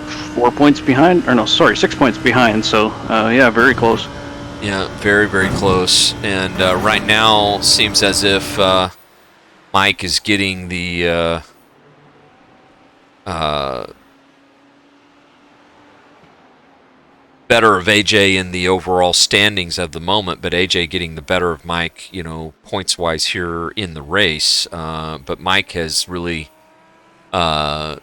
points behind, or no, sorry, 6 points behind. So yeah, very close. Yeah, very, very close. And right now, seems as if Mike is getting the better of AJ in the overall standings of the moment, but AJ getting the better of Mike, you know, points-wise here in the race. But Mike has really, you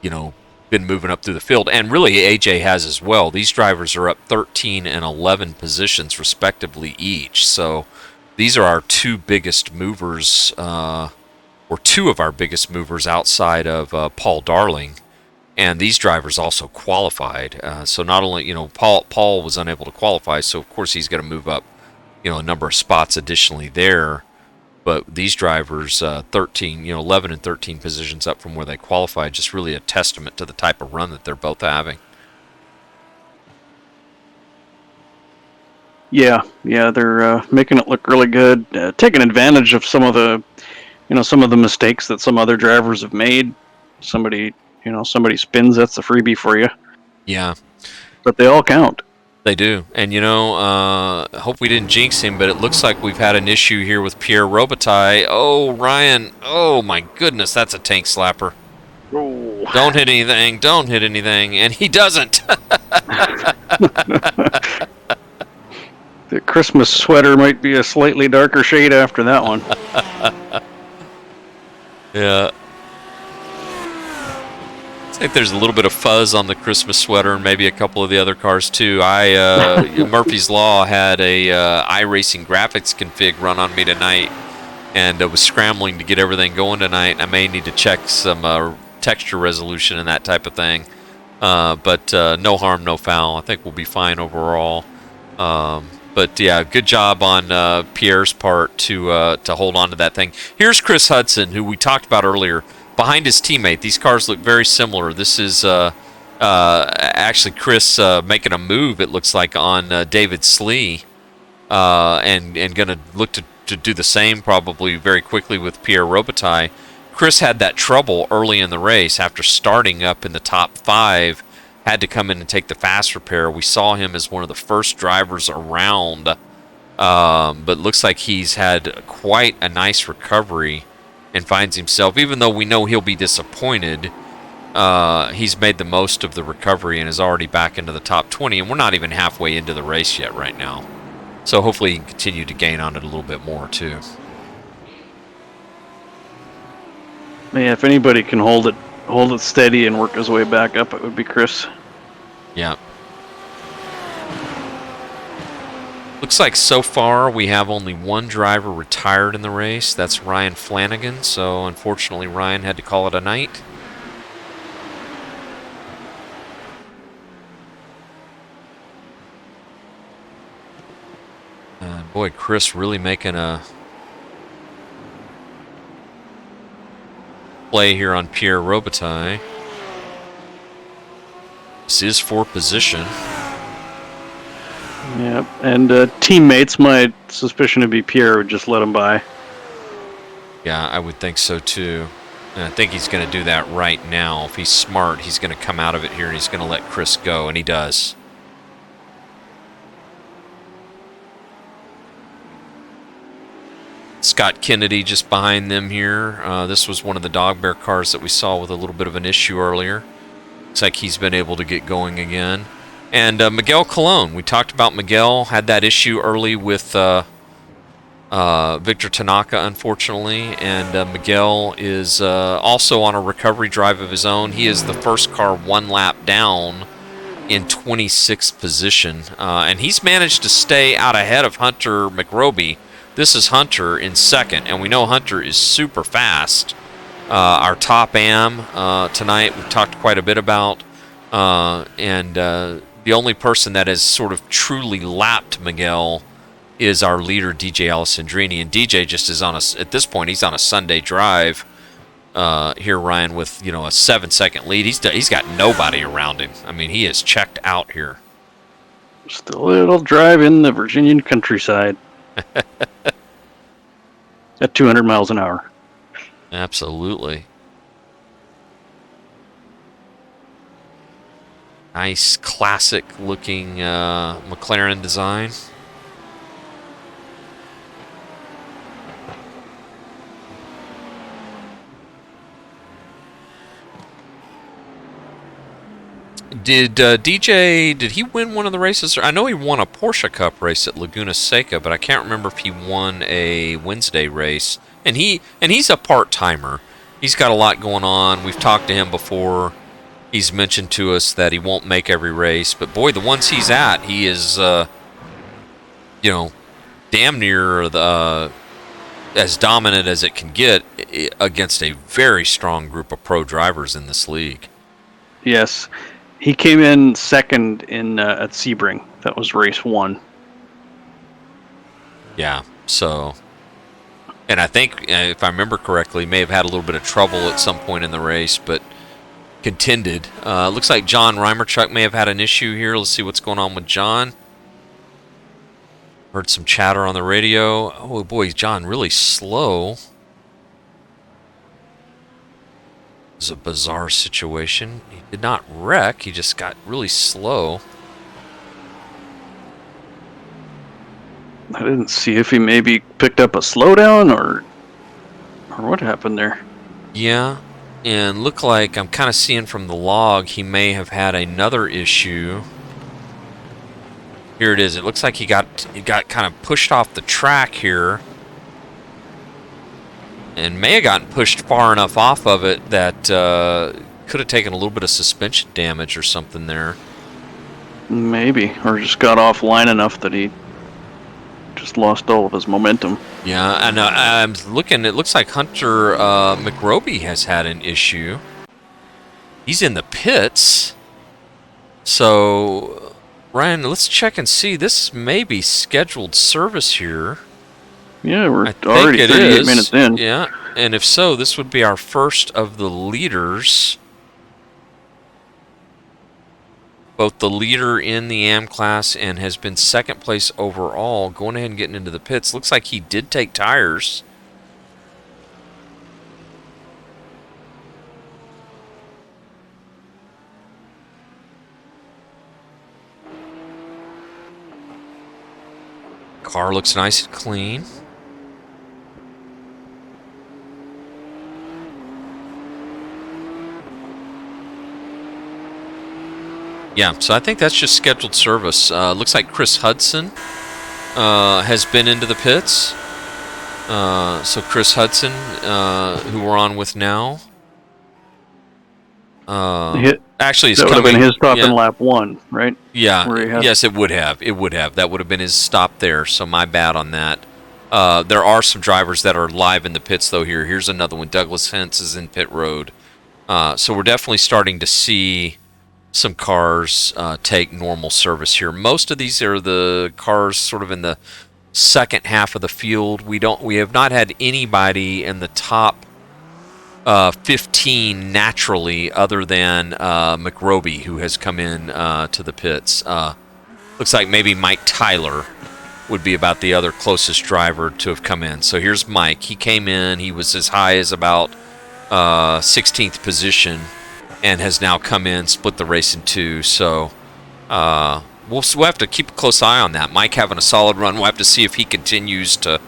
know, been moving up through the field, and really AJ has as well. These drivers are up 13 and 11 positions respectively each, so these are our two biggest movers, or two of our biggest movers outside of Paul Darling, and these drivers also qualified. So not only, you know, Paul was unable to qualify, so of course he's going to move up, you know, a number of spots additionally there. But these drivers, 13, you know, 11 and 13 positions up from where they qualified, just really a testament to the type of run that they're both having. Yeah, they're making it look really good, taking advantage of some of the mistakes that some other drivers have made. Somebody spins, that's a freebie for you. Yeah. But they all count. They do. And, you know, I hope we didn't jinx him, but it looks like we've had an issue here with Pierre Robitaille. Oh, Ryan. Oh, my goodness. That's a tank slapper. Oh. Don't hit anything. Don't hit anything. And he doesn't. The Christmas sweater might be a slightly darker shade after that one. Yeah. I think there's a little bit of fuzz on the Christmas sweater and maybe a couple of the other cars too. Murphy's Law had a iRacing graphics config run on me tonight, and was scrambling to get everything going tonight. I may need to check some texture resolution and that type of thing, but no harm, no foul. I think we'll be fine overall. But yeah, good job on Pierre's part to hold on to that thing. Here's Chris Hudson, who we talked about earlier, behind his teammate. These cars look very similar. This is actually Chris making a move, it looks like, on David Slee, and going to look to do the same probably very quickly with Pierre Robitaille. Chris had that trouble early in the race after starting up in the top 5, had to come in and take the fast repair. We saw him as one of the first drivers around, but looks like he's had quite a nice recovery and finds himself, even though we know he'll be disappointed, he's made the most of the recovery and is already back into the top 20, and we're not even halfway into the race yet right now. So hopefully he can continue to gain on it a little bit more too. Yeah, if anybody can hold it steady and work his way back up, it would be Chris. Yeah. Looks like so far we have only one driver retired in the race. That's Ryan Flanagan. So unfortunately Ryan had to call it a night. Boy, Chris really making a play here on Pierre Robitaille. This is for position. Yep, and teammates, my suspicion would be Pierre would just let him by. Yeah, I would think so too. And I think he's going to do that right now. If he's smart, he's going to come out of it here and he's going to let Chris go, and he does. Scott Kennedy just behind them here. This was one of the Dog Bear cars that we saw with a little bit of an issue earlier. Looks like he's been able to get going again. And Miguel Colon, we talked about Miguel, had that issue early with Victor Tanaka, unfortunately, and Miguel is also on a recovery drive of his own. He is the first car one lap down in 26th position, and he's managed to stay out ahead of Hunter McRoby. This is Hunter in second, and we know Hunter is super fast. Our top AM tonight we've talked quite a bit about, and the only person that has sort of truly lapped Miguel is our leader, DJ Alessandrini. And DJ just is on at this point, he's on a Sunday drive here, Ryan, with, a 7-second lead. He's got nobody around him. I mean, he is checked out here. Just a little drive in the Virginian countryside at 200 miles an hour. Absolutely. Nice, classic-looking McLaren design. Did DJ, did he win one of the races? I know he won a Porsche Cup race at Laguna Seca, but I can't remember if he won a Wednesday race. And he's a part-timer. He's got a lot going on. We've talked to him before. He's mentioned to us that he won't make every race, but boy, the ones he's at, he is, damn near as dominant as it can get against a very strong group of pro drivers in this league. Yes. He came in second at Sebring. That was race 1. Yeah, so... And I think, if I remember correctly, may have had a little bit of trouble at some point in the race, but contended. Looks like John Reimerchuk may have had an issue here. Let's see what's going on with John. Heard some chatter on the radio. Oh, boy, is John really slow? It's a bizarre situation. He did not wreck. He just got really slow. I didn't see if he maybe picked up a slowdown or what happened there. Yeah, and look like I'm kind of seeing from the log he may have had another issue. Here it is. It looks like he got kind of pushed off the track here, and may have gotten pushed far enough off of it that could have taken a little bit of suspension damage or something there. Maybe, or just got offline enough that he just lost all of his momentum. Yeah, and I'm looking. It looks like Hunter McRoby has had an issue. He's in the pits. So, Ryan, let's check and see. This may be scheduled service here. Yeah, we're already 38 minutes in. Yeah, and if so, this would be our first of the leaders. Both the leader in the AM class and has been second place overall, going ahead and getting into the pits. Looks like he did take tires. Car looks nice and clean. Yeah, so I think that's just scheduled service. Looks like Chris Hudson has been into the pits. So Chris Hudson, who we're on with now. Actually, that would have been his stop in lap 1, right? Yeah, yes, it would have. It would have. That would have been his stop there, so my bad on that. There are some drivers that are live in the pits, though, here. Here's another one. Douglas Hentz is in pit road. So we're definitely starting to see some cars take normal service here. Most of these are the cars sort of in the second half of the field. We have not had anybody in the top 15 naturally, other than McRoby, who has come in to the pits. Looks like maybe Mike Tyler would be about the other closest driver to have come in. So here's Mike. He came in. He was as high as about 16th position, and has now come in, split the race in two. So we'll have to keep a close eye on that. Mike having a solid run. We'll have to see if he continues to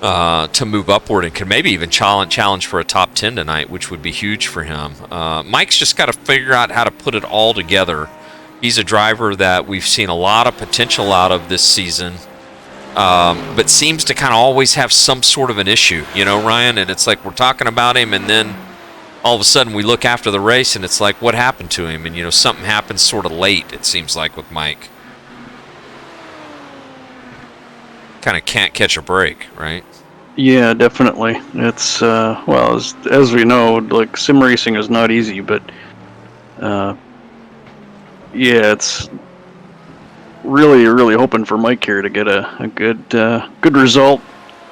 move upward and can maybe even challenge for a top 10 tonight, which would be huge for him. Mike's just got to figure out how to put it all together. He's a driver that we've seen a lot of potential out of this season. but seems to kind of always have some sort of an issue, Ryan. And it's like we're talking about him, and then all of a sudden we look after the race, and it's like, what happened to him? And something happens sort of late. It seems like with Mike, kind of can't catch a break, right? Yeah, definitely. It's well, as we know, like sim racing is not easy, but yeah, it's really hoping for Mike here to get a good result.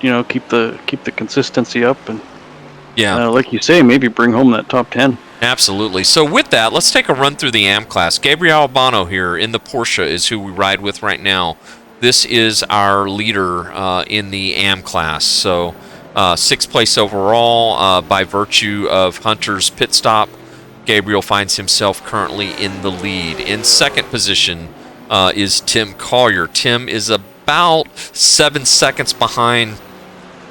Keep the consistency up, and Yeah. like you say, maybe bring home that top 10. Absolutely. So with that, let's take a run through the AM class. Gabriel Albano here in the Porsche is who we ride with right now. This is our leader in the AM class. So 6th place overall by virtue of Hunter's pit stop. Gabriel finds himself currently in the lead. In 2nd position is Tim Collier. Tim is about 7 seconds behind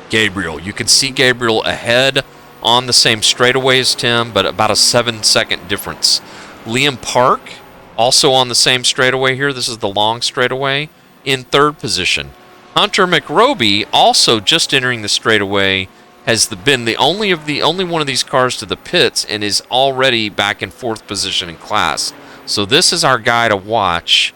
Gabriel. You can see Gabriel ahead on the same straightaway as Tim, but about a 7-second difference. Liam Park, also on the same straightaway here. This is the long straightaway, in 3rd position. Hunter McRoby, also just entering the straightaway, has been the only one of these cars to the pits and is already back in 4th position in class. So this is our guy to watch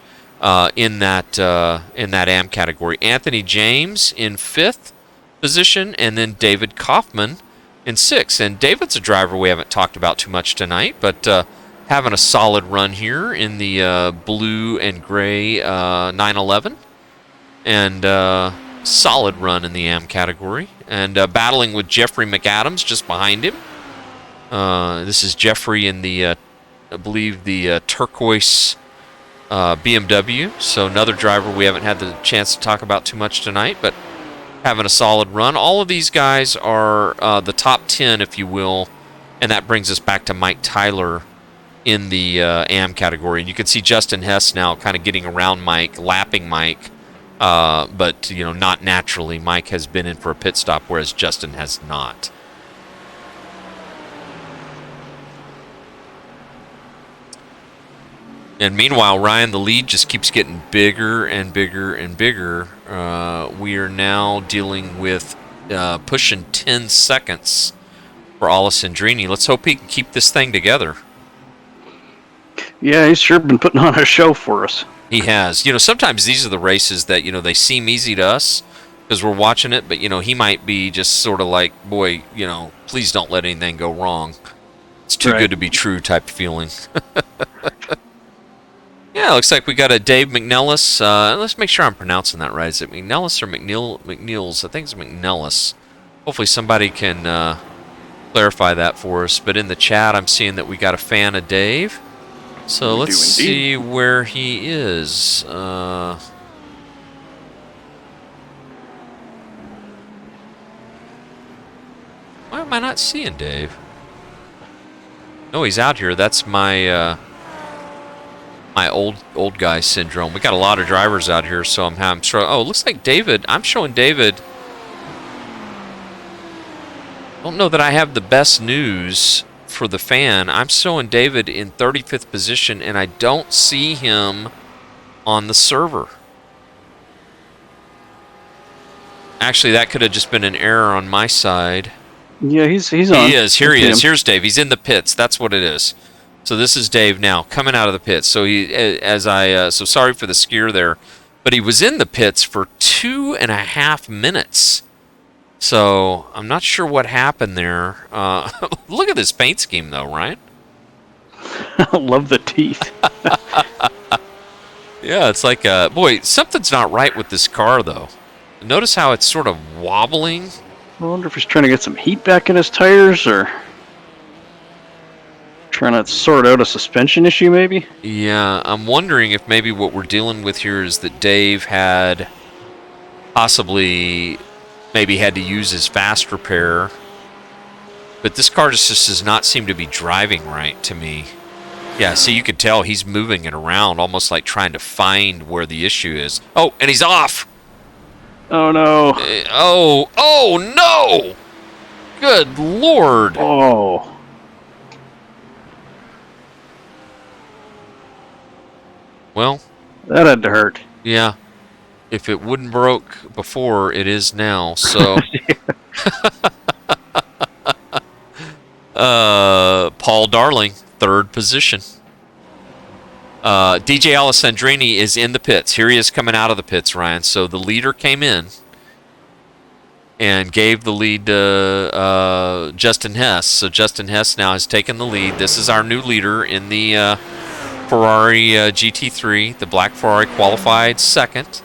in that AM category. Anthony James in 5th position, and then David Kaufman in 6th. And David's a driver we haven't talked about too much tonight, but having a solid run here in the blue and gray 911, and solid run in the AM category, and battling with Jeffrey McAdams just behind him. This is Jeffrey in the, I believe, the turquoise BMW, so another driver we haven't had the chance to talk about too much tonight, but having a solid run. All of these guys are the top 10, if you will, and that brings us back to Mike Tyler in the AM category. And you can see Justin Hess now kind of getting around Mike, lapping Mike, but not naturally. Mike has been in for a pit stop, whereas Justin has not. And meanwhile, Ryan, the lead just keeps getting bigger and bigger and bigger. We are now dealing with pushing 10 seconds for Alessandrini. Let's hope he can keep this thing together. Yeah, he's sure been putting on a show for us. He has. Sometimes these are the races that, they seem easy to us because we're watching it, but, he might be just sort of like, boy, please don't let anything go wrong. It's too good to be true type of feeling. Yeah, looks like we got a Dave McNellis. Let's make sure I'm pronouncing that right. Is it McNellis or McNeils? I think it's McNellis. Hopefully somebody can clarify that for us. But in the chat, I'm seeing that we got a fan of Dave. So let's see where he is. Why am I not seeing Dave? No, he's out here. That's my my old guy syndrome. We got a lot of drivers out here, so I'm struggling. Oh, it looks like David. I'm showing David. Don't know that I have the best news for the fan. I'm showing David in 35th position, and I don't see him on the server. Actually, that could have just been an error on my side. Yeah, he's on. He is. Here he is. Here's Dave. He's in the pits. That's what it is. So this is Dave now coming out of the pits. So so sorry for the scare there, but he was in the pits for 2.5 minutes. So I'm not sure what happened there. Look at this paint scheme though, Ryan. I love the teeth. Yeah, it's like boy, something's not right with this car though. Notice how it's sort of wobbling. I wonder if he's trying to get some heat back in his tires, or trying to sort out a suspension issue, maybe? Yeah, I'm wondering if maybe what we're dealing with here is that Dave had possibly maybe had to use his fast repair. But this car just does not seem to be driving right to me. Yeah, see, you can tell he's moving it around, almost like trying to find where the issue is. Oh, and he's off! Oh, no. Oh, no! Good Lord! Oh. Well, that had to hurt. Yeah. If it wouldn't broke before, it is now. So, Paul Darling, third position. DJ Alessandrini is in the pits. Here he is coming out of the pits, Ryan. So the leader came in and gave the lead to Justin Hess. So Justin Hess now has taken the lead. This is our new leader in the Ferrari GT3. The black Ferrari qualified second.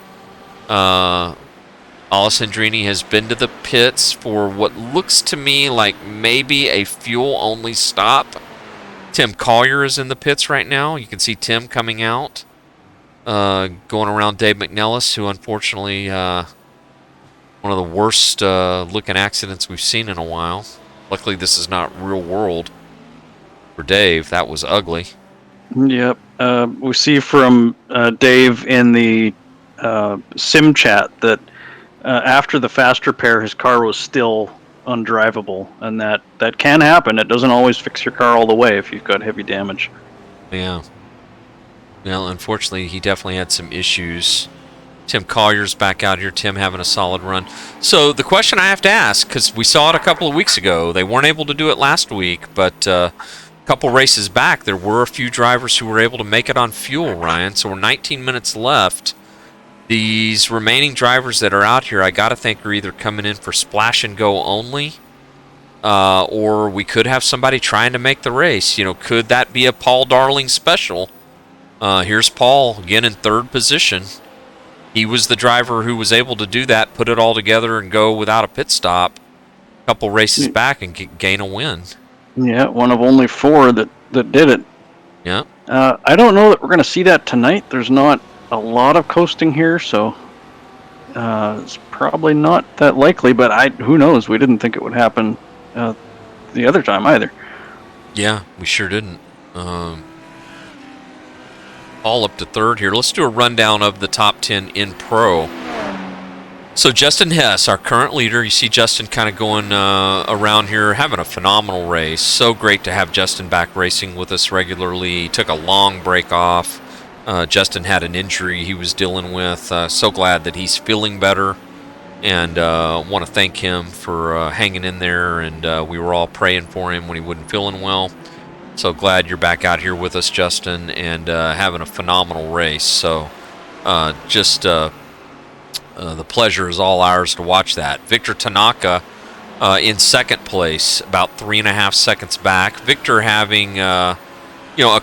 Alessandrini has been to the pits for what looks to me like maybe a fuel-only stop. Tim Collier is in the pits right now. You can see Tim coming out, going around Dave McNellis, who unfortunately one of the worst looking accidents we've seen in a while. Luckily, this is not real world for Dave. That was ugly. Yep. We see from Dave in the sim chat that after the fast repair, his car was still undrivable, and that can happen. It doesn't always fix your car all the way if you've got heavy damage. Yeah. Well, unfortunately, he definitely had some issues. Tim Collier's back out here. Tim having a solid run. So the question I have to ask, because we saw it a couple of weeks ago, they weren't able to do it last week, but a couple races back, there were a few drivers who were able to make it on fuel, Ryan. So we're 19 minutes left. These remaining drivers that are out here, I got to think, are either coming in for splash and go only, or we could have somebody trying to make the race. You know, could that be a Paul Darling special? Here's Paul again in third position. He was the driver who was able to do that, put it all together, and go without a pit stop a couple races back and gain a win. Yeah, one of only 4 that did it. Yeah. I don't know that we're going to see that tonight. There's not a lot of coasting here, so it's probably not that likely, but who knows? We didn't think it would happen the other time either. Yeah, we sure didn't. All up to third here. Let's do a rundown of the top 10 in pro. So Justin Hess, our current leader. You see Justin kind of going around here, having a phenomenal race. So great to have Justin back racing with us regularly. He took a long break off. Justin had an injury he was dealing with. So glad that he's feeling better, and want to thank him for hanging in there. And we were all praying for him when he wasn't feeling well. So glad you're back out here with us, Justin, and having a phenomenal race. So the pleasure is all ours to watch that. Victor Tanaka in second place, about 3.5 seconds back. Victor having a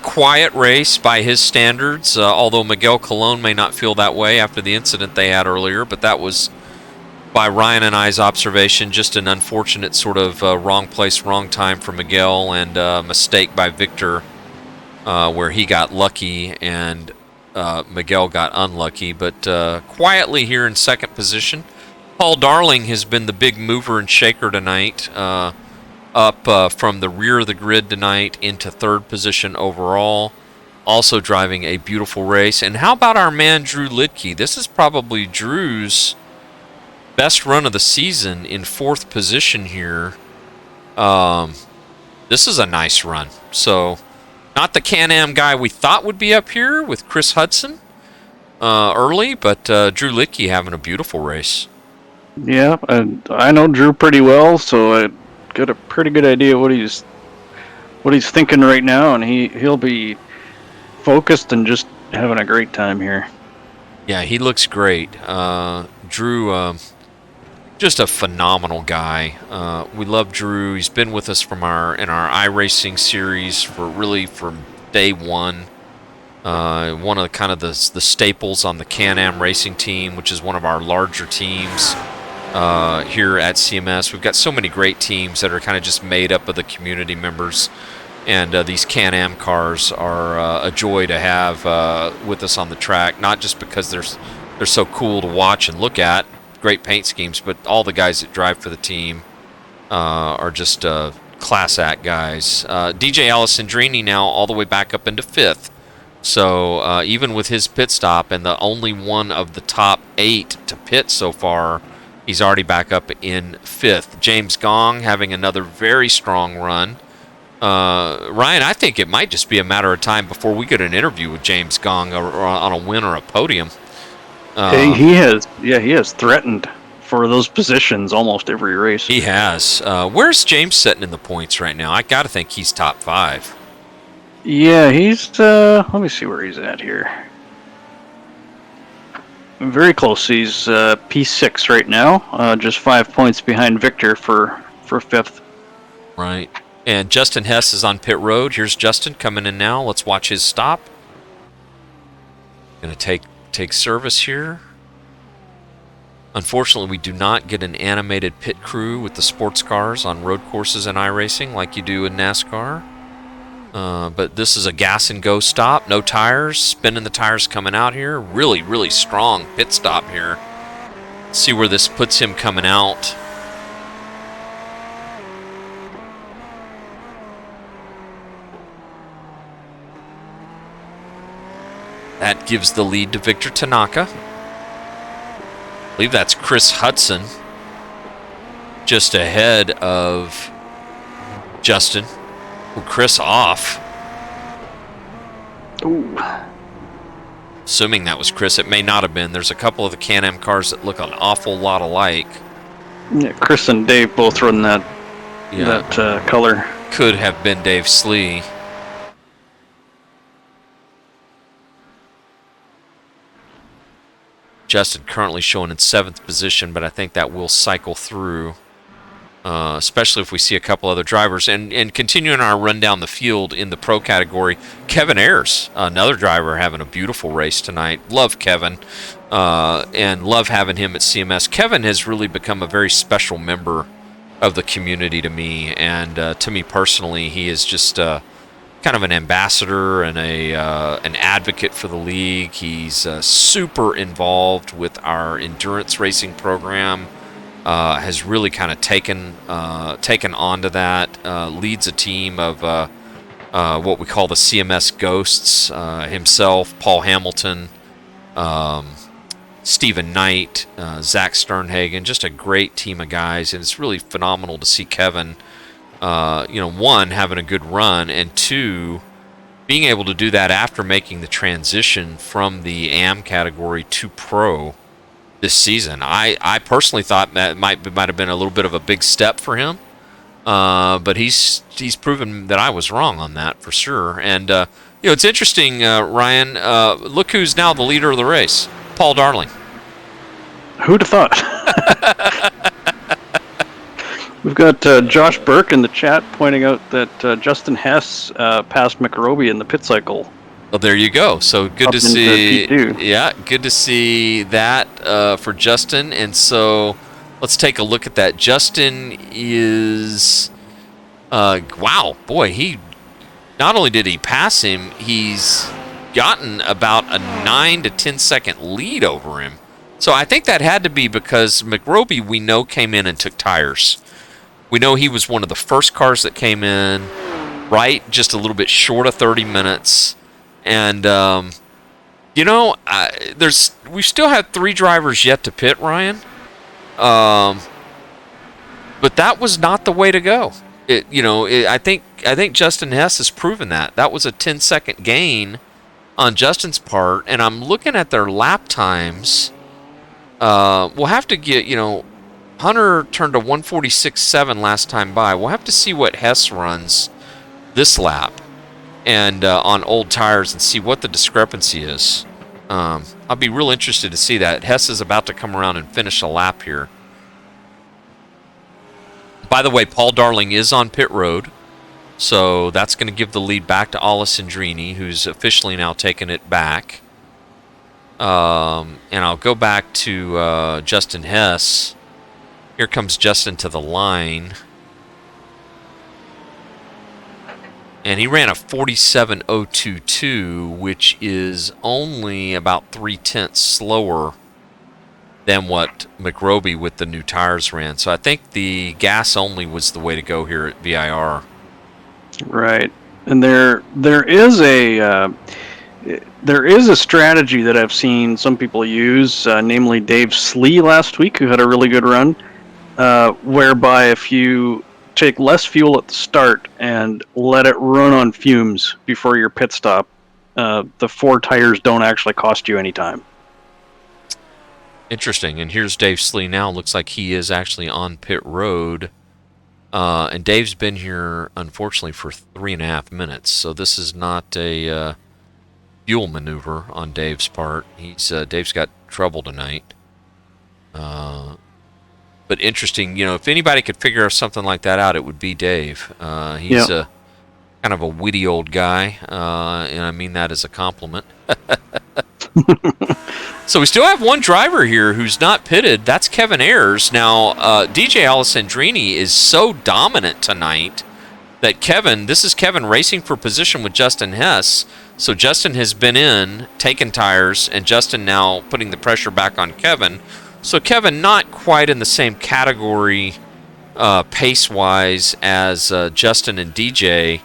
quiet race by his standards, although Miguel Colon may not feel that way after the incident they had earlier, but that was, by Ryan and I's observation, just an unfortunate sort of wrong place, wrong time for Miguel, and mistake by Victor where he got lucky and Miguel got unlucky. But quietly here in second position, Paul Darling has been the big mover and shaker tonight, up from the rear of the grid tonight into third position overall, also driving a beautiful race. And how about our man Drew Lidke? This is probably Drew's best run of the season in fourth position here. This is a nice run. So, not the Can-Am guy we thought would be up here with Chris Hudson early, but Drew Lidke having a beautiful race. Yeah, I know Drew pretty well, so I got a pretty good idea what he's thinking right now, and he'll be focused and just having a great time here. Yeah, he looks great. Drew, just a phenomenal guy. We love Drew. He's been with us in our iRacing series from day one. One of the staples on the Can-Am racing team, which is one of our larger teams here at CMS. We've got so many great teams that are kind of just made up of the community members, and these Can-Am cars are a joy to have with us on the track. Not just because they're so cool to watch and look at, great paint schemes, but all the guys that drive for the team are just class act guys. DJ Alessandrini now all the way back up into fifth. So even with his pit stop and the only one of the top 8 to pit so far, he's already back up in fifth. James Gong having another very strong run. Ryan, I think it might just be a matter of time before we get an interview with James Gong on a win or a podium. He has, yeah, he has threatened for those positions almost every race. He has. Where's James sitting in the points right now? I got to think he's top 5. Yeah, he's. Let me see where he's at here. Very close. He's P6 right now, just 5 points behind Victor for 5th. Right. And Justin Hess is on pit road. Here's Justin coming in now. Let's watch his stop. Going to take service here. Unfortunately, we do not get an animated pit crew with the sports cars on road courses in iRacing like you do in NASCAR. But this is a gas and go stop. No tires. Spinning the tires coming out here. Really, really strong pit stop here. See where this puts him coming out. That gives the lead to Victor Tanaka. I believe that's Chris Hudson just ahead of Justin. Well, Chris off. Ooh. Assuming that was Chris. It may not have been. There's a couple of the Can-Am cars that look an awful lot alike. Yeah, Chris and Dave both run that color. Could have been Dave Slee. Justin currently showing in 7th position, but I think that will cycle through, especially if we see a couple other drivers. And continuing our run down the field in the pro category, Kevin Ayers, another driver having a beautiful race tonight. Love Kevin, and love having him at CMS. Kevin has really become a very special member of the community to me, and to me personally, he is just kind of an ambassador and an advocate for the league. He's super involved with our endurance racing program. Has really kind of taken on to that. Leads a team of what we call the CMS Ghosts. Himself, Paul Hamilton, Stephen Knight, Zach Sternhagen. Just a great team of guys, and it's really phenomenal to see Kevin. One, having a good run, and two, being able to do that after making the transition from the AM category to pro this season. I personally thought that might have been a little bit of a big step for him, but he's proven that I was wrong on that for sure. And it's interesting, Ryan. Look who's now the leader of the race, Paul Darling. Who'd have thought? We've got Josh Burke in the chat pointing out that Justin Hess passed McRoby in the pit cycle. Well, there you go. So good to see. Yeah, good to see that for Justin. And so let's take a look at that. Justin is, wow, boy, he not only did he pass him, he's gotten about a 9 to 10 second lead over him. So I think that had to be because McRoby, we know, came in and took tires. We know he was one of the first cars that came in, right, just a little bit short of 30 minutes. And, we still have 3 drivers yet to pit, Ryan. But that was not the way to go. I think Justin Hess has proven that. That was a 10-second gain on Justin's part. And I'm looking at their lap times. We'll have to get, Hunter turned a 146.7 last time by. We'll have to see what Hess runs this lap and on old tires and see what the discrepancy is. I'll be real interested to see that. Hess is about to come around and finish a lap here. By the way, Paul Darling is on pit road, so that's going to give the lead back to Alessandrini, who's officially now taken it back. And I'll go back to Justin Hess. Here comes Justin to the line. And he ran a 47.022, which is only about 0.3 slower than what McRoby with the new tires ran. So I think the gas only was the way to go here at VIR. Right. And there is a strategy that I've seen some people use, namely Dave Slee last week, who had a really good run. Whereby if you take less fuel at the start and let it run on fumes before your pit stop, the 4 tires don't actually cost you any time. Interesting. And here's Dave Slee now. Looks like he is actually on pit road. And Dave's been here, unfortunately, for 3.5 minutes. So this is not a fuel maneuver on Dave's part. Dave's got trouble tonight. But interesting, if anybody could figure something like that out, it would be Dave. He's Yeah. kind of a witty old guy, and I mean that as a compliment. So we still have one driver here who's not pitted. That's Kevin Ayers. Now, DJ Alessandrini is so dominant tonight that this is Kevin racing for position with Justin Hess. So Justin has been in, taken tires, and Justin now putting the pressure back on Kevin. So Kevin not quite in the same category pace-wise as Justin and DJ.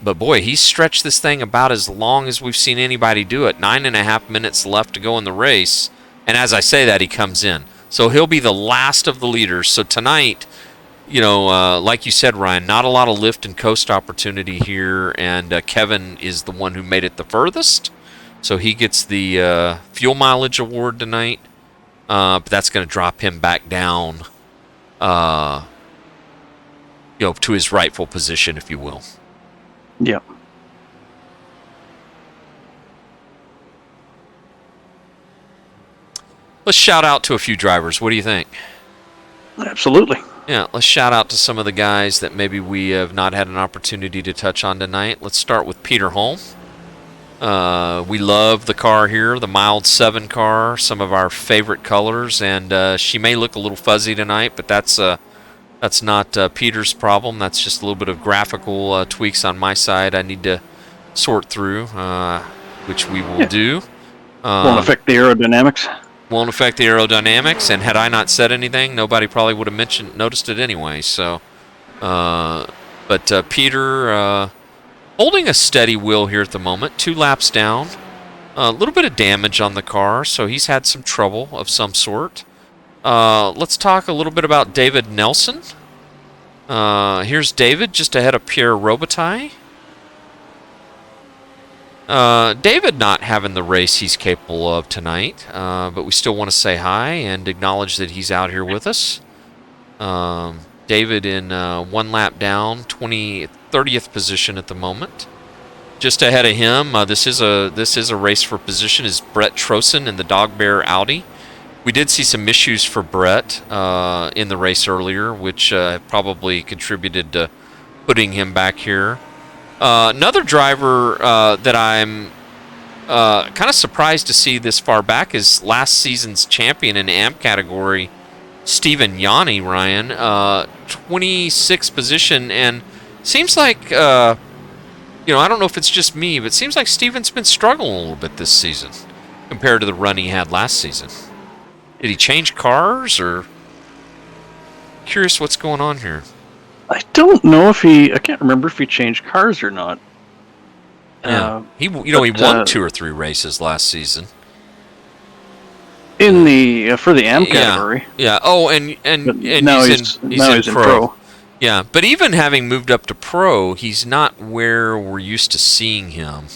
But boy, he's stretched this thing about as long as we've seen anybody do it. 9.5 minutes left to go in the race. And as I say that, he comes in. So he'll be the last of the leaders. So tonight, like you said, Ryan, not a lot of lift and coast opportunity here. And Kevin is the one who made it the furthest. So he gets the fuel mileage award tonight. But that's going to drop him back down, to his rightful position, if you will. Yeah. Let's shout out to a few drivers. What do you think? Absolutely. Yeah, let's shout out to some of the guys that maybe we have not had an opportunity to touch on tonight. Let's start with Peter Holm. We love the car here, the Mild 7 car, some of our favorite colors, and she may look a little fuzzy tonight, but that's not Peter's problem. That's just a little bit of graphical tweaks on my side I need to sort through, which we will do. Won't affect the aerodynamics. Won't affect the aerodynamics, and had I not said anything, nobody probably would have noticed it anyway. So, but Peter holding a steady wheel here at the moment, 2 laps down. A little bit of damage on the car, so he's had some trouble of some sort. Let's talk a little bit about David Nelson. Here's David just ahead of Pierre Robitaille. David not having the race he's capable of tonight, but we still want to say hi and acknowledge that he's out here with us. David in 1 lap down, 30th position at the moment. Just ahead of him, this is a race for position, is Brett Trosen in the Dog Bear Audi. We did see some issues for Brett in the race earlier, which probably contributed to putting him back here. Another driver that I'm kind of surprised to see this far back is last season's champion in the AMP category, Stephen Yanni, Ryan. 26th position, and seems like, I don't know if it's just me, but it seems like Stephen's been struggling a little bit this season compared to the run he had last season. Did he change cars, or curious what's going on here? I don't know I can't remember if he changed cars or not. Yeah, he won 2 or 3 races last season in the for the AM category. Yeah. Oh, and now he's in pro. Yeah, but even having moved up to pro, he's not where we're used to seeing him.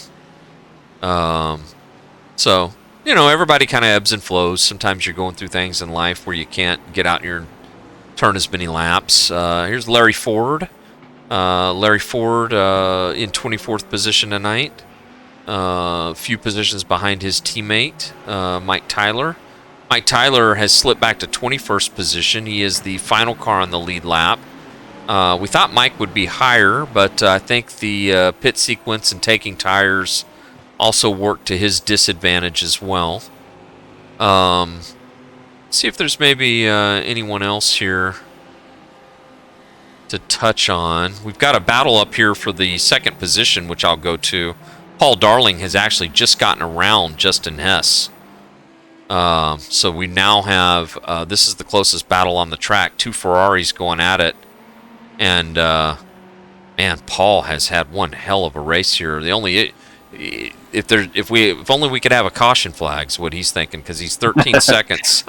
So everybody kind of ebbs and flows. Sometimes you're going through things in life where you can't get out here and turn as many laps. Here's Larry Ford. Larry Ford in 24th position tonight. A few positions behind his teammate, Mike Tyler. Mike Tyler has slipped back to 21st position. He is the final car on the lead lap. We thought Mike would be higher, but I think the pit sequence and taking tires also worked to his disadvantage as well. See if there's maybe anyone else here to touch on. We've got a battle up here for the second position, which I'll go to. Paul Darling has actually just gotten around Justin Hess. So we now have, this is the closest battle on the track, 2 Ferraris going at it. And, man, Paul has had one hell of a race here. If only we could have a caution flag is what he's thinking, because he's 13 seconds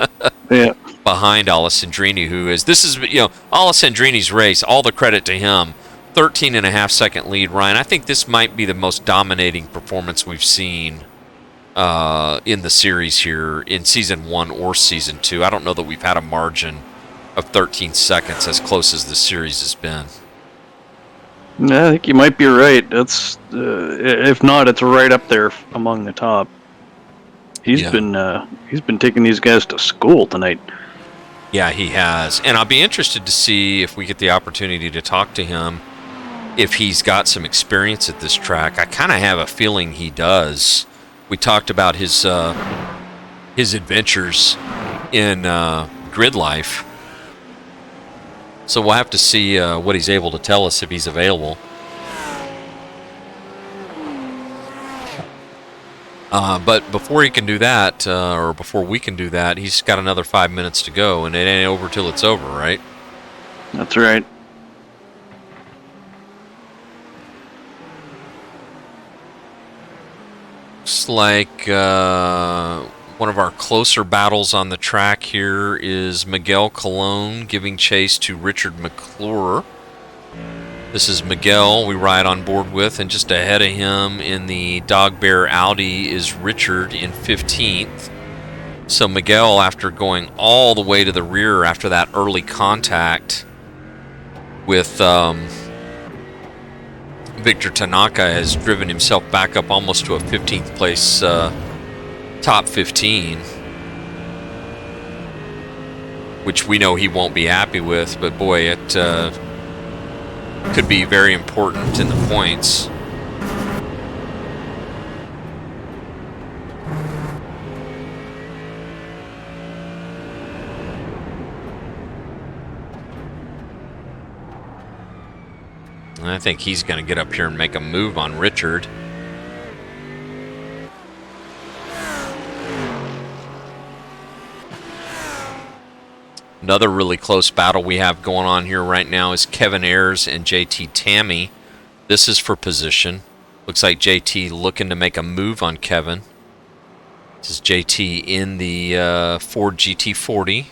behind Alessandrini, this is Alessandrini's race, all the credit to him. 13.5 second lead, Ryan. I think this might be the most dominating performance we've seen in the series here in Season 1 or Season 2. I don't know that we've had a margin of 13 seconds as close as the series has been. I think you might be right. That's if not, it's right up there among the top. He's been taking these guys to school tonight. Yeah, he has. And I'll be interested to see if we get the opportunity to talk to him, if he's got some experience at this track. I kind of have a feeling he does. We talked about his adventures in grid life. So we'll have to see what he's able to tell us if he's available. But before he can do that, or before we can do that, he's got another 5 minutes to go, and it ain't over till it's over, right? That's right. Looks like one of our closer battles on the track here is Miguel Colon giving chase to Richard McClure. This is Miguel we ride on board with, and just ahead of him in the Dog Bear Audi is Richard in 15th. So Miguel, after going all the way to the rear after that early contact with Victor Tanaka, has driven himself back up almost to a 15th place top 15, which we know he won't be happy with, but boy, it could be very important in the points. And I think he's going to get up here and make a move on Richard. Another really close battle we have going on here right now is Kevin Ayers and JT Tammy. This is for position. Looks like JT looking to make a move on Kevin. This is JT in the Ford GT40.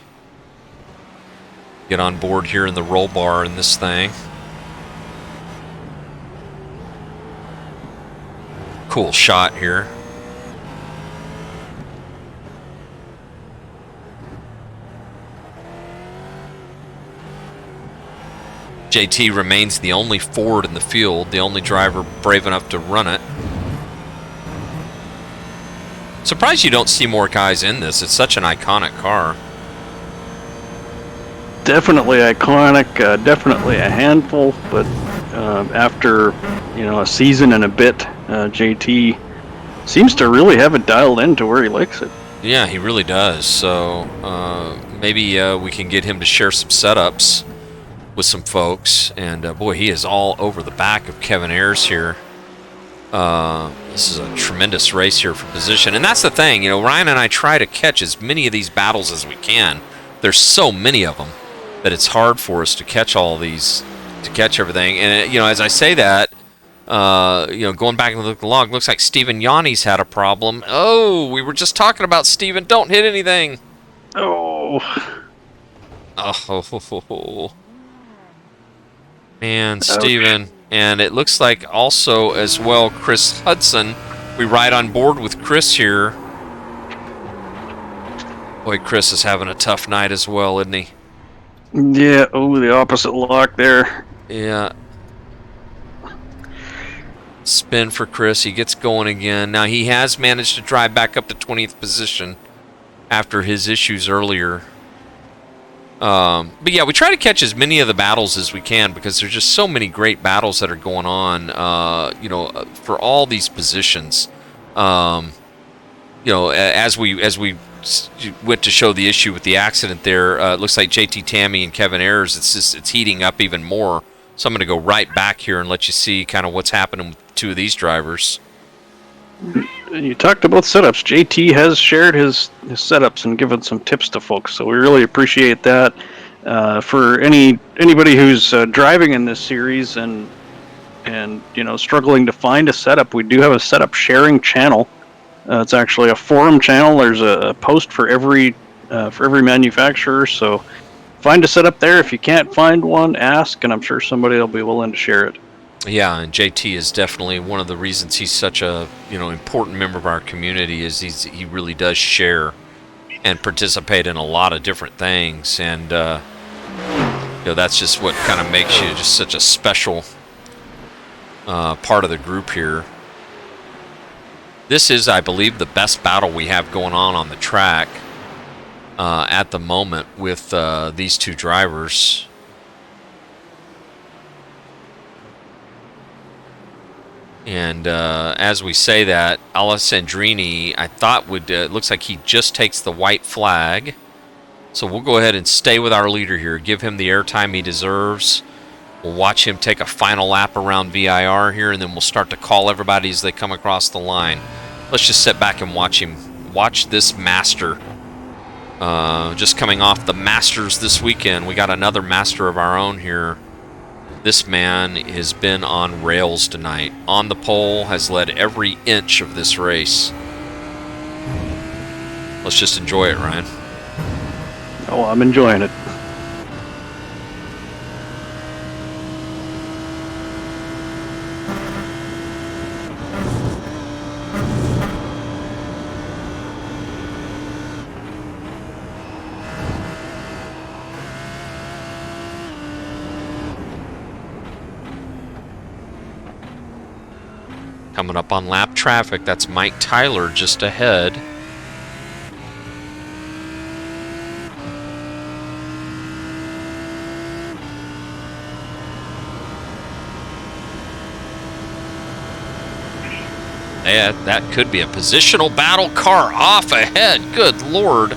Get on board here in the roll bar in this thing. Cool shot here. JT remains the only Ford in the field, the only driver brave enough to run it. Surprised you don't see more guys in this. It's such an iconic car. Definitely iconic, definitely a handful, but after a season and a bit, JT seems to really have it dialed in to where he likes it. Yeah, he really does. So maybe we can get him to share some setups with some folks. And boy, he is all over the back of Kevin Ayers here. This is a tremendous race here for position. And that's the thing, Ryan and I try to catch as many of these battles as we can. There's so many of them that it's hard for us to catch all these, to catch everything. And, as I say that, going back and look at the log, looks like Stephen Yanni's had a problem. Oh, we were just talking about Stephen. Don't hit anything. Oh. Man, Stephen. And it looks like also as well Chris Hudson. We ride on board with Chris here. Boy, Chris is having a tough night as well, isn't he? Yeah, the opposite lock there. Yeah. Spin for Chris. He gets going again. Now, he has managed to drive back up to 20th position after his issues earlier. But yeah, we try to catch as many of the battles as we can because there's just so many great battles that are going on, for all these positions. As we went to show the issue with the accident there, it looks like JT Tammy and Kevin Ayers, it's heating up even more. So I'm going to go right back here and let you see kind of what's happening with two of these drivers. You talked about setups. JT has shared his setups and given some tips to folks, so we really appreciate that. For anybody who's driving in this series and struggling to find a setup, we do have a setup sharing channel. It's actually a forum channel. There's a post for every manufacturer, so find a setup there. If you can't find one, ask, and I'm sure somebody will be willing to share it. Yeah, and JT is definitely one of the reasons he's such a important member of our community. Is he really does share and participate in a lot of different things, and that's just what kind of makes you just such a special part of the group here. This is, I believe, the best battle we have going on the track at the moment with these two drivers. And as we say that, Alessandrini, I thought would, looks like he just takes the white flag. So we'll go ahead and stay with our leader here, give him the airtime he deserves. We'll watch him take a final lap around VIR here, and then we'll start to call everybody as they come across the line. Let's just sit back and watch him. Watch this master. Just coming off the Masters this weekend. We got another master of our own here. This man has been on rails tonight. On the pole, has led every inch of this race. Let's just enjoy it, Ryan. Oh, I'm enjoying it. Coming up on lap traffic, that's Mike Tyler just ahead. Yeah, that could be a positional battle. Car off ahead. Good Lord.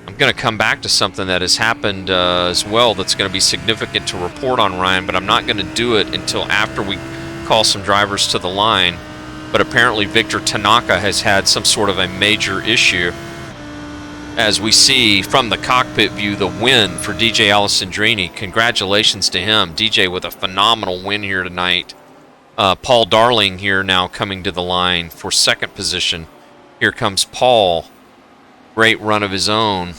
I'm going to come back to something that has happened as well that's going to be significant to report on, Ryan, but I'm not going to do it until after we call some drivers to the line. But apparently Victor Tanaka has had some sort of a major issue. As we see from the cockpit view, the win for DJ Alessandrini. Congratulations to him. DJ with a phenomenal win here tonight. Paul Darling here now coming to the line for second position. Here comes Paul. Great run of his own.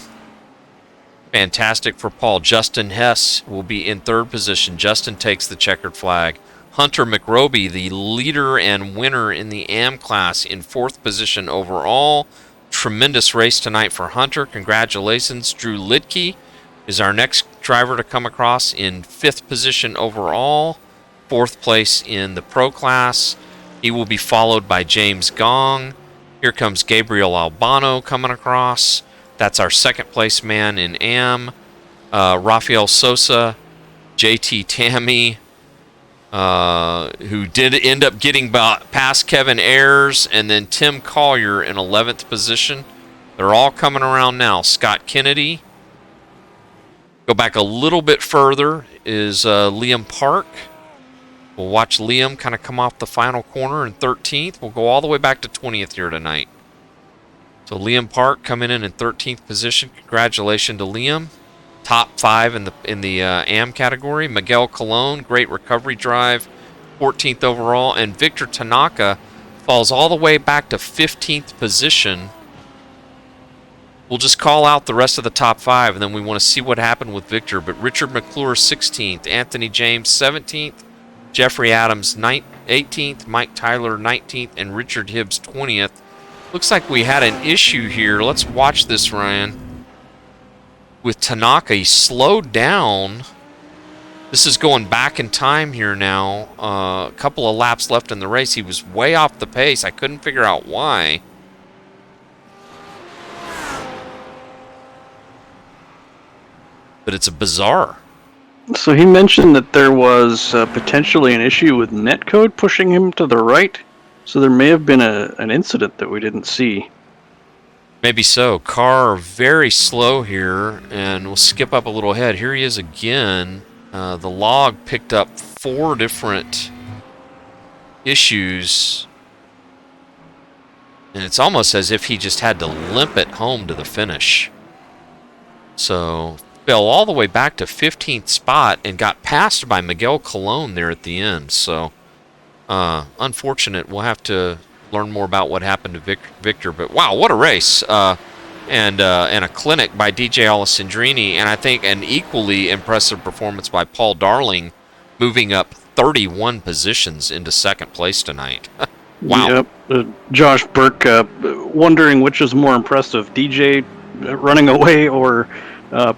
Fantastic for Paul. Justin Hess will be in third position. Justin takes the checkered flag. Hunter McRoby, the leader and winner in the AM class, in fourth position overall. Tremendous race tonight for Hunter. Congratulations. Drew Lidke is our next driver to come across in fifth position overall. Fourth place in the pro class. He will be followed by James Gong. Here comes Gabriel Albano coming across. That's our second place man in AM. Rafael Sosa, JT Tammy, who did end up getting past Kevin Ayers, and then Tim Collier in 11th position. They're all coming around now. Scott Kennedy. Go back a little bit further is Liam Park. We'll watch Liam kind of come off the final corner in 13th. We'll go all the way back to 20th here tonight. So Liam Park coming in 13th position. Congratulations to Liam. Top 5 in the AM category. Miguel Colon, great recovery drive, 14th overall. And Victor Tanaka falls all the way back to 15th position. We'll just call out the rest of the top 5, and then we want to see what happened with Victor. But Richard McClure, 16th. Anthony James, 17th. Jeffrey Adams, 18th. Mike Tyler, 19th. And Richard Hibbs, 20th. Looks like we had an issue here. Let's watch this, Ryan. With Tanaka, he slowed down. This is going back in time here now. A couple of laps left in the race. He was way off the pace. I couldn't figure out why. But it's a bizarre. So he mentioned that there was potentially an issue with netcode pushing him to the right. So there may have been an incident that we didn't see. Maybe so. Car very slow here, and we'll skip up a little ahead. Here he is again. The log picked up 4 different issues, and it's almost as if he just had to limp it home to the finish. So fell all the way back to 15th spot and got passed by Miguel Colon there at the end. So Unfortunate. We'll have to learn more about what happened to Victor. But wow, what a race! And a clinic by DJ Alessandrini, and I think an equally impressive performance by Paul Darling, moving up 31 positions into second place tonight. Wow. Yep. Josh Burke wondering which is more impressive, DJ running away or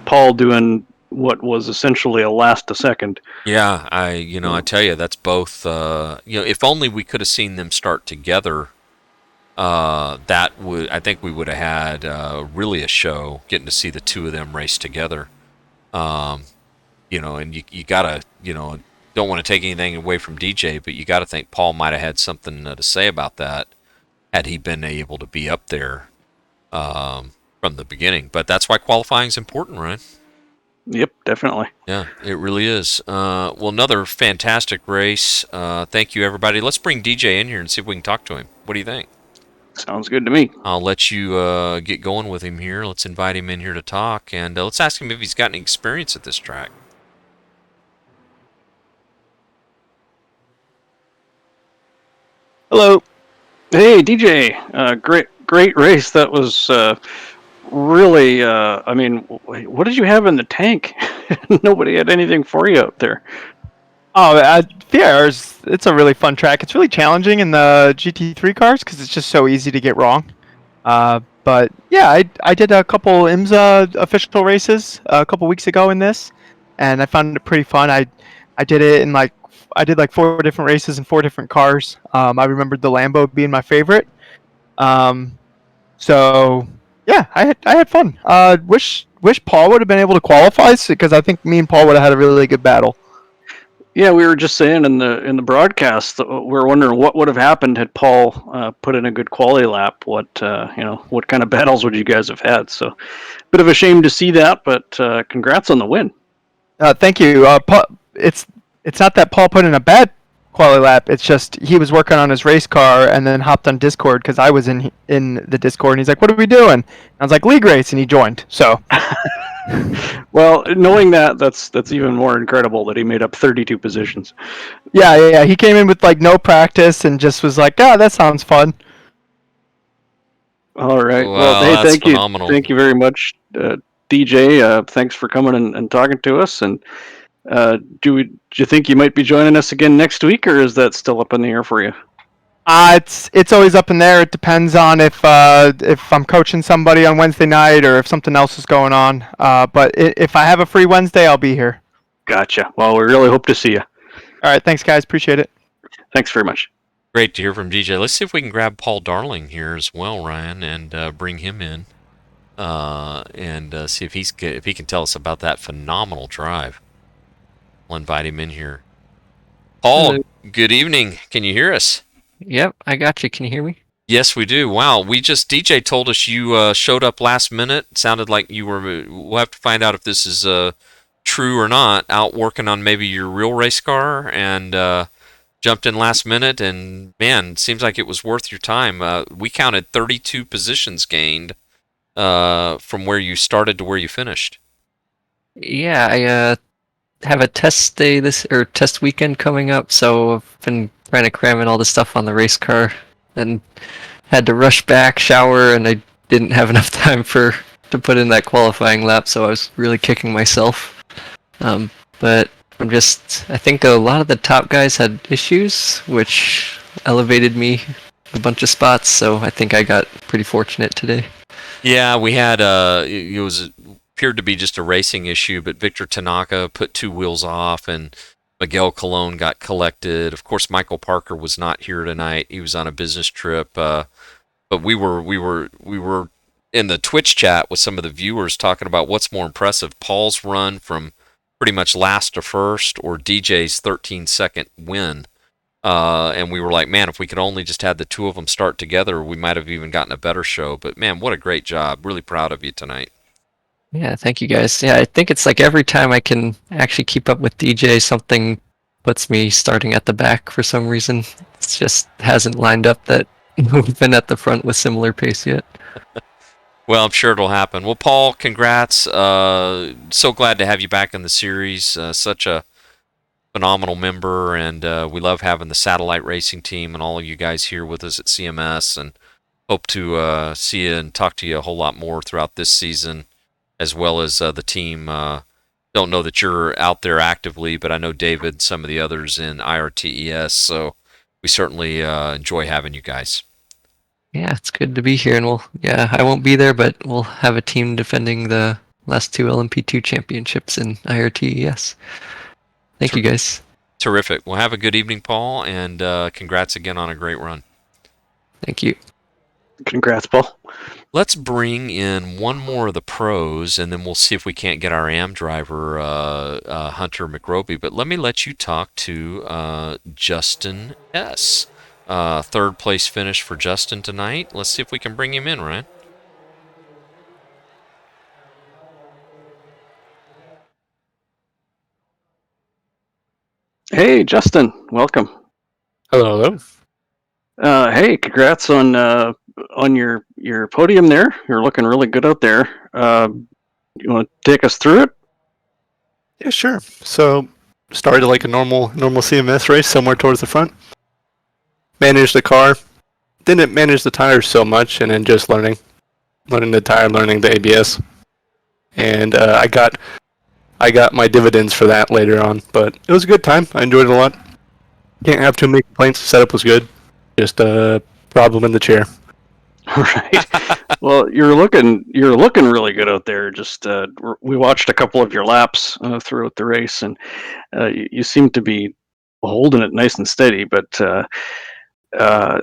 Paul doing what was essentially a last to second. Yeah, I tell you, that's both. If only we could have seen them start together. That would, I think, we would have had really a show getting to see the two of them race together. Um, and you gotta, don't want to take anything away from DJ, but you got to think Paul might have had something to say about that had he been able to be up there from the beginning. But that's why qualifying is important, right? Yep, definitely. Yeah, it really is. Well, another fantastic race. Thank you, everybody. Let's bring DJ in here and see if we can talk to him. What do you think? Sounds good to me. I'll let you get going with him here. Let's invite him in here to talk, and let's ask him if he's got any experience at this track. Hello. Hey, DJ. Great race. That was really. I mean, what did you have in the tank? Nobody had anything for you out there. Oh, VIR it's a really fun track. It's really challenging in the GT3 cars because it's just so easy to get wrong. But yeah, I did a couple IMSA official races a couple weeks ago in this, and I found it pretty fun. I did it in I did like 4 different races in 4 different cars. I remembered the Lambo being my favorite. So yeah, I had fun. Wish Paul would have been able to qualify because I think me and Paul would have had a really good battle. Yeah, we were just saying in the broadcast that we were wondering what would have happened had Paul put in a good quality lap. What what kind of battles would you guys have had? So, bit of a shame to see that, but congrats on the win. Thank you. It's not that Paul put in a bad quality lap. It's just he was working on his race car and then hopped on Discord because I was in the Discord and he's like, "What are we doing?" And I was like, "League race," and he joined. So. Well, knowing that's even more incredible that he made up 32 positions. Yeah. He came in with like no practice and just was like, "Ah, that sounds fun." All right. Well, hey, that's phenomenal. Thank you very much, DJ. Thanks for coming and talking to us. And do you think you might be joining us again next week, or is that still up in the air for you? It's always up in there. It depends on if I'm coaching somebody on Wednesday night or if something else is going on. But if I have a free Wednesday, I'll be here. Gotcha. Well, we really hope to see you. All right. Thanks, guys. Appreciate it. Thanks very much. Great to hear from DJ. Let's see if we can grab Paul Darling here as well, Ryan, and bring him in and see if he can tell us about that phenomenal drive. I'll invite him in here. Paul, Hello. good evening. Can you hear us? Yep, I got you. Can you hear me? Yes, we do. Wow, DJ told us you showed up last minute. It sounded like you were. We'll have to find out if this is true or not. Out working on maybe your real race car and jumped in last minute. And man, seems like it was worth your time. We counted 32 positions gained from where you started to where you finished. Yeah, I have a test day test weekend coming up, so I've been trying to cram in all the stuff on the race car, and had to rush back, shower, and I didn't have enough time to put in that qualifying lap, so I was really kicking myself. But I think a lot of the top guys had issues, which elevated me a bunch of spots, so I think I got pretty fortunate today. Yeah, we had appeared to be just a racing issue, but Victor Tanaka put 2 wheels off, and Miguel Colon got collected. Of course, Michael Parker was not here tonight; he was on a business trip. But we were in the Twitch chat with some of the viewers talking about what's more impressive: Paul's run from pretty much last to first, or DJ's 13-second win. And we were like, man, if we could only just had the two of them start together, we might have even gotten a better show. But man, what a great job! Really proud of you tonight. Yeah, thank you guys. Yeah, I think it's like every time I can actually keep up with DJ, something puts me starting at the back for some reason. It just hasn't lined up that we've been at the front with similar pace yet. Well, I'm sure it'll happen. Well, Paul, congrats. So glad to have you back in the series. Such a phenomenal member, and we love having the satellite racing team and all of you guys here with us at CMS, and hope to see you and talk to you a whole lot more throughout this season, as well as the team. Don't know that you're out there actively, but I know David, some of the others in IRTES, so we certainly enjoy having you guys. Yeah, it's good to be here, and I won't be there, but we'll have a team defending the last two LMP2 championships in IRTES. Thank you, guys. Terrific. Well, have a good evening, Paul, and congrats again on a great run. Thank you. Congrats, Paul. Let's bring in one more of the pros, and then we'll see if we can't get our AM driver, Hunter McRoby. But let you talk to Justin S. Third place finish for Justin tonight. Let's see if we can bring him in, Ryan. Hey, Justin, welcome. Hello. Hey, congrats on your podium there. You're looking really good out there. You want to take us through it? Yeah, sure. So, started like a normal CMS race, somewhere towards the front. Managed the car. Didn't manage the tires so much, and then just learning the tire, learning the ABS. And I got my dividends for that later on, but it was a good time. I enjoyed it a lot. Can't have too many complaints. The setup was good. Just a problem in the chair. Right. Well, you're looking really good out there. Just we watched a couple of your laps throughout the race, and you seem to be holding it nice and steady. But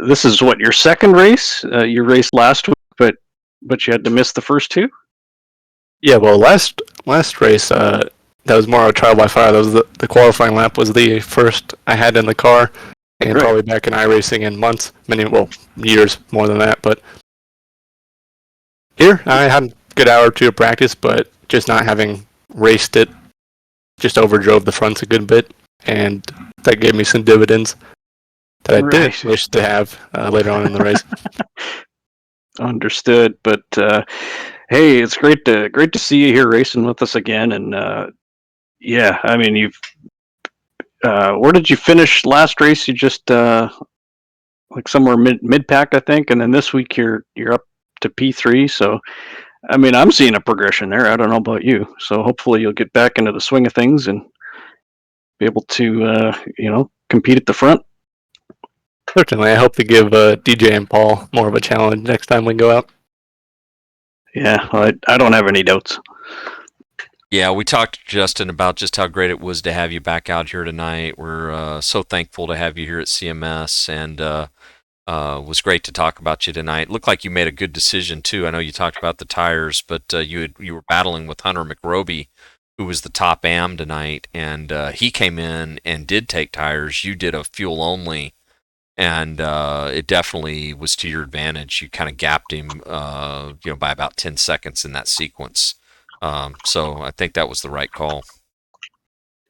this is what, your second race? You raced last week, but you had to miss the first two. Yeah, well, last race, that was more of a trial by fire. That was the qualifying lap was the first I had in the car, and Right. probably back in iRacing in months, years more than that. But here, I had a good hour or two of practice, but just not having raced it, just overdrove the fronts a good bit, and that gave me some dividends that I Right. did wish to have later on in the race. Understood. But hey, it's great to see you here racing with us again. And yeah, I mean, you've where did you finish last race? You just like somewhere mid pack, I think, and then this week you're up to P3. So I mean, I'm seeing a progression there. I don't know about you. So hopefully you'll get back into the swing of things and be able to compete at the front. Certainly, I hope to give DJ and Paul more of a challenge next time we go out. Yeah, I don't have any doubts. Yeah, we talked to Justin about just how great it was to have you back out here tonight. We're so thankful to have you here at CMS, and was great to talk about you tonight. Looked like you made a good decision too. I know you talked about the tires, but you were battling with Hunter McRoby, who was the top AM tonight, and he came in and did take tires. You did a fuel only, and it definitely was to your advantage. You kind of gapped him, by about 10 seconds in that sequence. So I think that was the right call.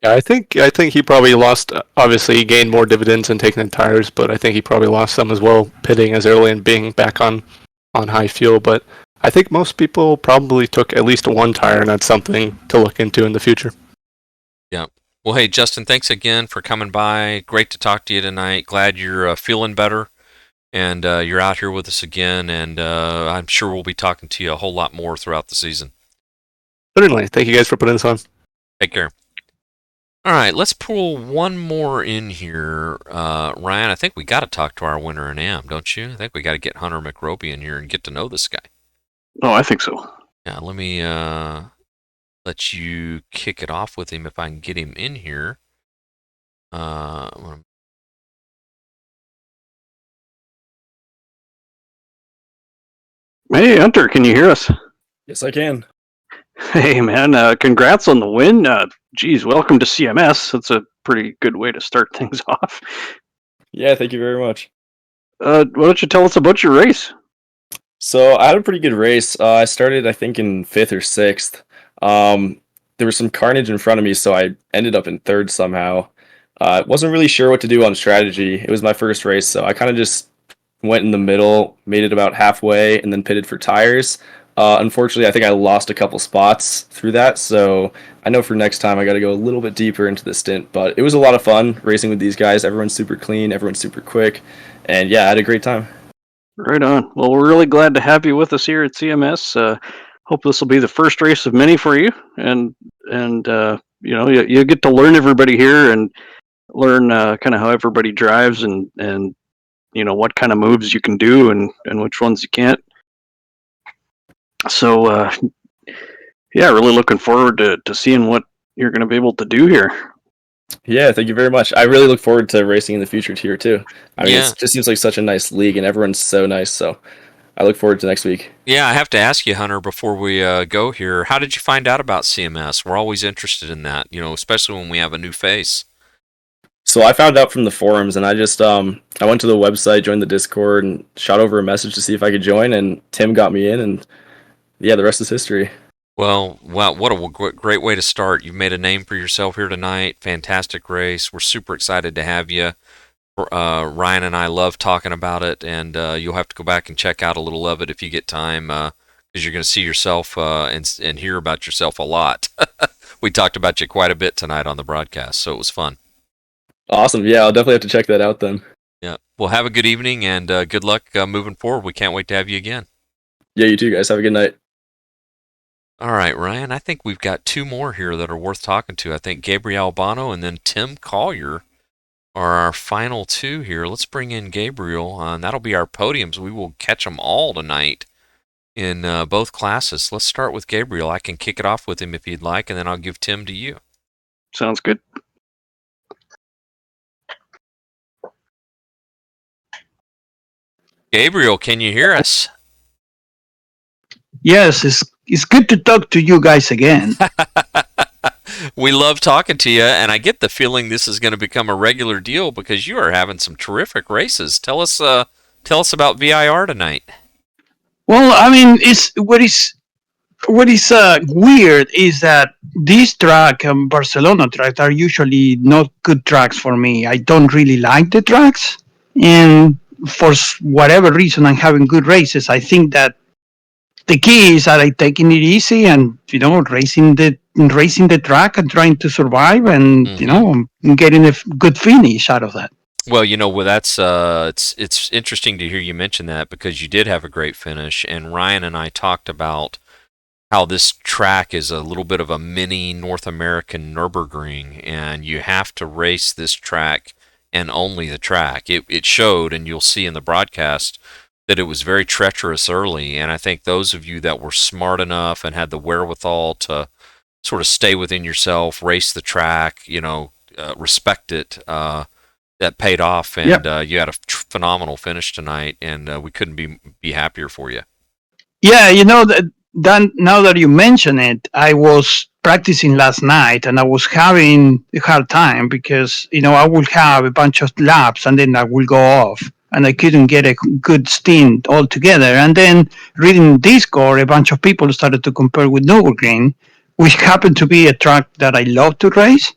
Yeah, I think he probably lost. Obviously, he gained more dividends in taking the tires, but I think he probably lost some as well, pitting as early and being back on high fuel. But I think most people probably took at least one tire, and that's something to look into in the future. Yeah. Well, hey, Justin, thanks again for coming by. Great to talk to you tonight. Glad you're feeling better, and you're out here with us again. And I'm sure we'll be talking to you a whole lot more throughout the season. Certainly. Thank you guys for putting this on. Take care. All right, let's pull one more in here. Ryan, I think we got to talk to our winner in AM, don't you? I think we got to get Hunter McRoby in here and get to know this guy. Oh, I think so. Yeah, let me let you kick it off with him if I can get him in here. Hey, Hunter, can you hear us? Yes, I can. Hey, man, congrats on the win. Geez, welcome to CMS. That's a pretty good way to start things off. Yeah, thank you very much. Why don't you tell us about your race? So I had a pretty good race. I started, I think, in 5th or 6th. There was some carnage in front of me, so I ended up in 3rd somehow. Wasn't really sure what to do on strategy. It was my first race, so I kind of just went in the middle, made it about halfway, and then pitted for tires. Unfortunately, I think I lost a couple spots through that, so I know for next time I got to go a little bit deeper into the stint. But it was a lot of fun racing with these guys. Everyone's super clean, everyone's super quick, and yeah, I had a great time. Right on. Well, we're really glad to have you with us here at CMS. Hope this will be the first race of many for you, and you get to learn everybody here and learn kind of how everybody drives and what kind of moves you can do and which ones you can't. So yeah, really looking forward to seeing what you're going to be able to do here. Yeah, thank you very much. I really look forward to racing in the future here too. I mean, Yeah. it just seems like such a nice league, and everyone's so nice. So I look forward to next week. Yeah, I have to ask you, Hunter, before we go here, how did you find out about CMS? We're always interested in that, especially when we have a new face. So I found out from the forums, and I just I went to the website, joined the Discord, and shot over a message to see if I could join. And Tim got me in, and yeah, the rest is history. Well, wow, what a great way to start. You've made a name for yourself here tonight. Fantastic race. We're super excited to have you. Ryan and I love talking about it, and you'll have to go back and check out a little of it if you get time, because you're going to see yourself and hear about yourself a lot. We talked about you quite a bit tonight on the broadcast, so it was fun. Awesome. Yeah, I'll definitely have to check that out then. Yeah. Well, have a good evening and good luck moving forward. We can't wait to have you again. Yeah, you too, guys. Have a good night. All right, Ryan, I think we've got two more here that are worth talking to. I think Gabriel Albano and then Tim Collier are our final two here. Let's bring in Gabriel, and that'll be our podiums. We will catch them all tonight in both classes. Let's start with Gabriel. I can kick it off with him if you'd like, and then I'll give Tim to you. Sounds good. Gabriel, can you hear us? Yes, it's good to talk to you guys again. We love talking to you, and I get the feeling this is going to become a regular deal because you are having some terrific races. Tell us about VIR tonight. Well, I mean, what is weird is that this track and Barcelona tracks are usually not good tracks for me. I don't really like the tracks, and for whatever reason, I'm having good races. I think that the key is that I'm taking it easy and racing the track and trying to survive, and I'm getting a good finish out of that. Well, that's it's interesting to hear you mention that because you did have a great finish, and Ryan and I talked about how this track is a little bit of a mini North American Nürburgring, and you have to race this track and only the track. It showed, and you'll see in the broadcast, that it was very treacherous early, and I think those of you that were smart enough and had the wherewithal to sort of stay within yourself, race the track, respect it, that paid off, and you had a phenomenal finish tonight, and we couldn't be happier for you. Yeah, that now that you mention it, I was practicing last night and I was having a hard time because I would have a bunch of laps and then I will go off and I couldn't get a good stint altogether. And then reading Discord, a bunch of people started to compare with Nürburgring, which happened to be a track that I love to race.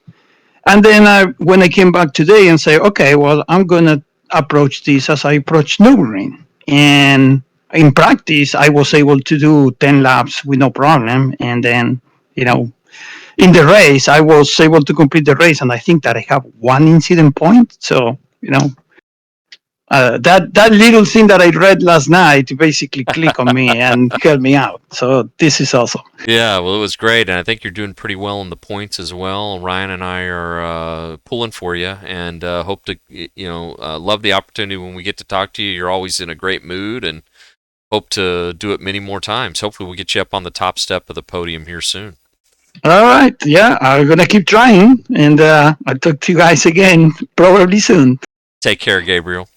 And then when I came back today and say, okay, well, I'm going to approach this as I approach Nürburgring. And in practice, I was able to do 10 laps with no problem. And then, in the race, I was able to complete the race. And I think that I have one incident point. So, that little thing that I read last night basically clicked on me and helped me out. So this is awesome. Yeah, well, it was great, and I think you're doing pretty well in the points as well. Ryan and I are pulling for you, and hope to, love the opportunity when we get to talk to you. You're always in a great mood, and hope to do it many more times. Hopefully, we'll get you up on the top step of the podium here soon. All right, yeah, I'm gonna keep trying, and I'll talk to you guys again probably soon. Take care, Gabriel.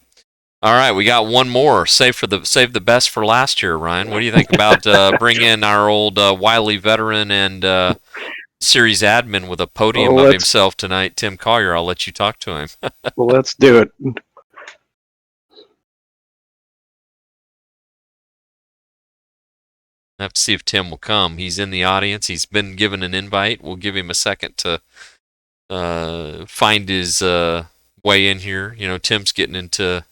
All right, we got one more. Save the best for last here, Ryan. What do you think about bringing in our old wily veteran and series admin with a podium of himself tonight, Tim Collier? I'll let you talk to him. Well, let's do it. I have to see if Tim will come. He's in the audience. He's been given an invite. We'll give him a second to find his way in here. Tim's getting into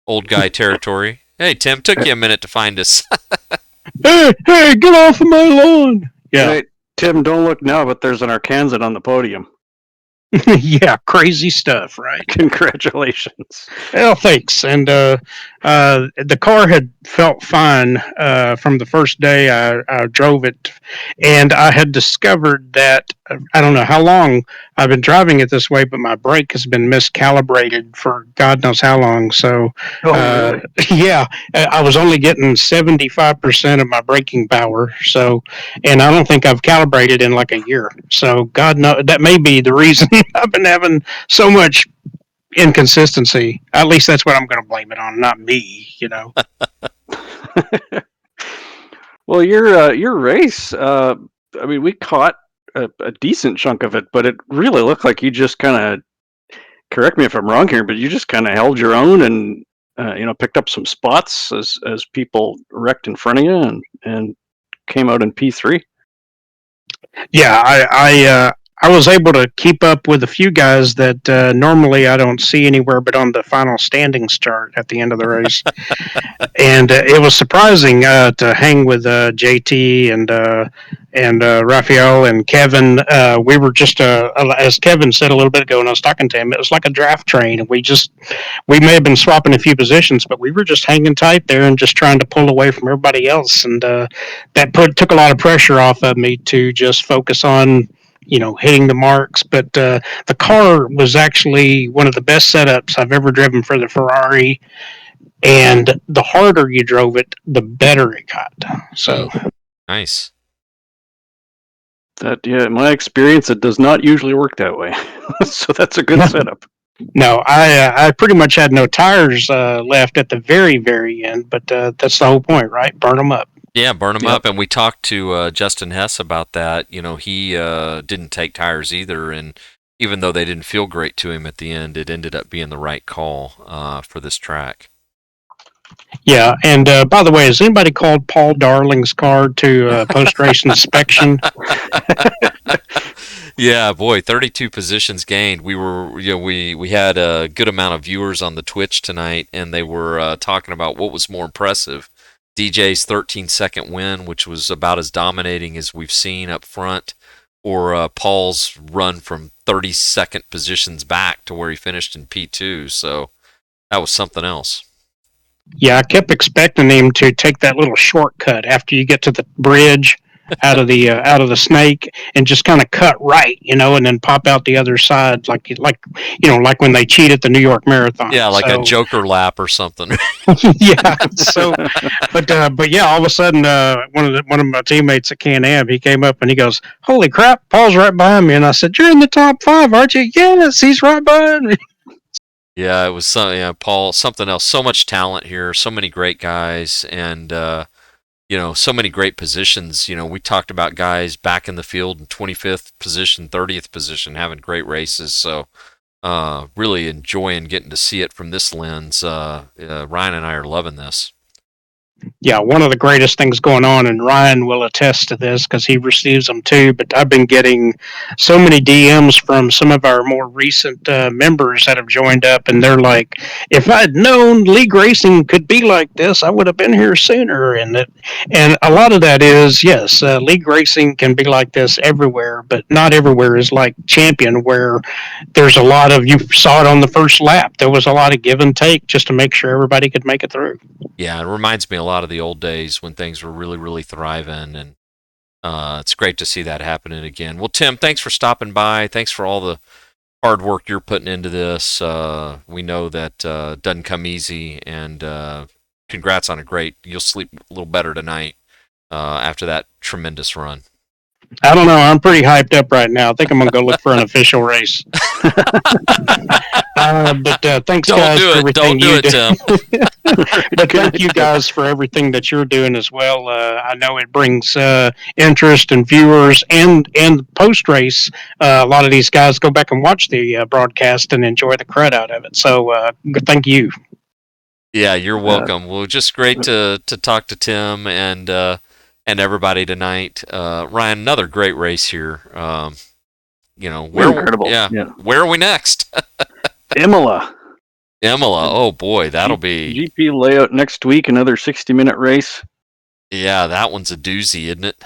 old guy territory. Hey, Tim, took you a minute to find us. Hey, get off of my lawn! Yeah, Hey, Tim, don't look now, but there's an Arkansan on the podium. yeah, crazy stuff, right? Congratulations. Well, thanks. And the car had felt fine from the first day I drove it, and I had discovered that I don't know how long I've been driving it this way, but my brake has been miscalibrated for God knows how long. So, Really? yeah, I was only getting 75% of my braking power. So, and I don't think I've calibrated in like a year. So, God knows that may be the reason I've been having so much inconsistency. At least that's what I'm going to blame it on, not me. Well, your race. I mean, we caught a decent chunk of it, but it really looked like you just kind of. Correct me if I'm wrong here, but you just kind of held your own and picked up some spots as people wrecked in front of you and came out in P3. Yeah, I was able to keep up with a few guys that normally I don't see anywhere but on the final standings chart at the end of the race. And it was surprising to hang with JT and Raphael and Kevin. We were just as Kevin said a little bit ago when I was talking to him, it was like a draft train. We may have been swapping a few positions, but we were just hanging tight there and just trying to pull away from everybody else. And that took a lot of pressure off of me to just focus on hitting the marks. But the car was actually one of the best setups I've ever driven for the Ferrari, and the harder you drove it, the better it got. So Nice. In my experience, it does not usually work that way. So that's a good setup. no, I pretty much had no tires left at the very, very end, but that's the whole point, right? Burn them up. Yeah, burn them Yep. up. And we talked to Justin Hess about that. He didn't take tires either, and even though they didn't feel great to him at the end, it ended up being the right call for this track. Yeah, and by the way, has anybody called Paul Darling's car to post-race inspection? Yeah, boy, 32 positions gained. We were, we had a good amount of viewers on the Twitch tonight, and they were talking about what was more impressive: DJ's 13-second win, which was about as dominating as we've seen up front, or Paul's run from 32nd positions back to where he finished in P2. So that was something else. Yeah, I kept expecting him to take that little shortcut after you get to the bridge out of the snake and just kind of cut right, and then pop out the other side like when they cheat at the New York Marathon. Yeah, like a Joker lap or something. Yeah. So, but yeah, all of a sudden, one of my teammates at Can-Am, he came up and he goes, "Holy crap, Paul's right behind me!" And I said, "You're in the top 5, aren't you?" "Yes, he's right behind me." Yeah, it was Paul, something else. So much talent here, so many great guys, and so many great positions. We talked about guys back in the field in 25th position, 30th position, having great races. So really enjoying getting to see it from this lens. Ryan and I are loving this. Yeah, one of the greatest things going on, and Ryan will attest to this because he receives them too. But I've been getting so many DMs from some of our more recent members that have joined up, and they're like, "If I'd known league racing could be like this, I would have been here sooner." And a lot of that is yes, league racing can be like this everywhere, but not everywhere is like Champion, where there's a lot of, you saw it on the first lap. There was a lot of give and take just to make sure everybody could make it through. Yeah, it reminds me a lot of the old days when things were really, really thriving, and it's great to see that happening again. Well, Tim, thanks for stopping by. Thanks for all the hard work you're putting into this. We know that doesn't come easy, and congrats on a great. You'll sleep a little better tonight after that tremendous run. I don't know. I'm pretty hyped up right now. I think I'm going to go look for an official race. But thanks, guys, for everything you do. Tim. But thank you guys for everything that you're doing as well. I know it brings interest and viewers, and post race. A lot of these guys go back and watch the broadcast and enjoy the crud out of it. So thank you. Yeah, you're welcome. Well, just great to talk to Tim and everybody tonight. Ryan, another great race here. Incredible. Yeah. Where are we next? Imola. Oh boy, that'll be GP layout next week. Another 60-minute race. Yeah, that one's a doozy, isn't it?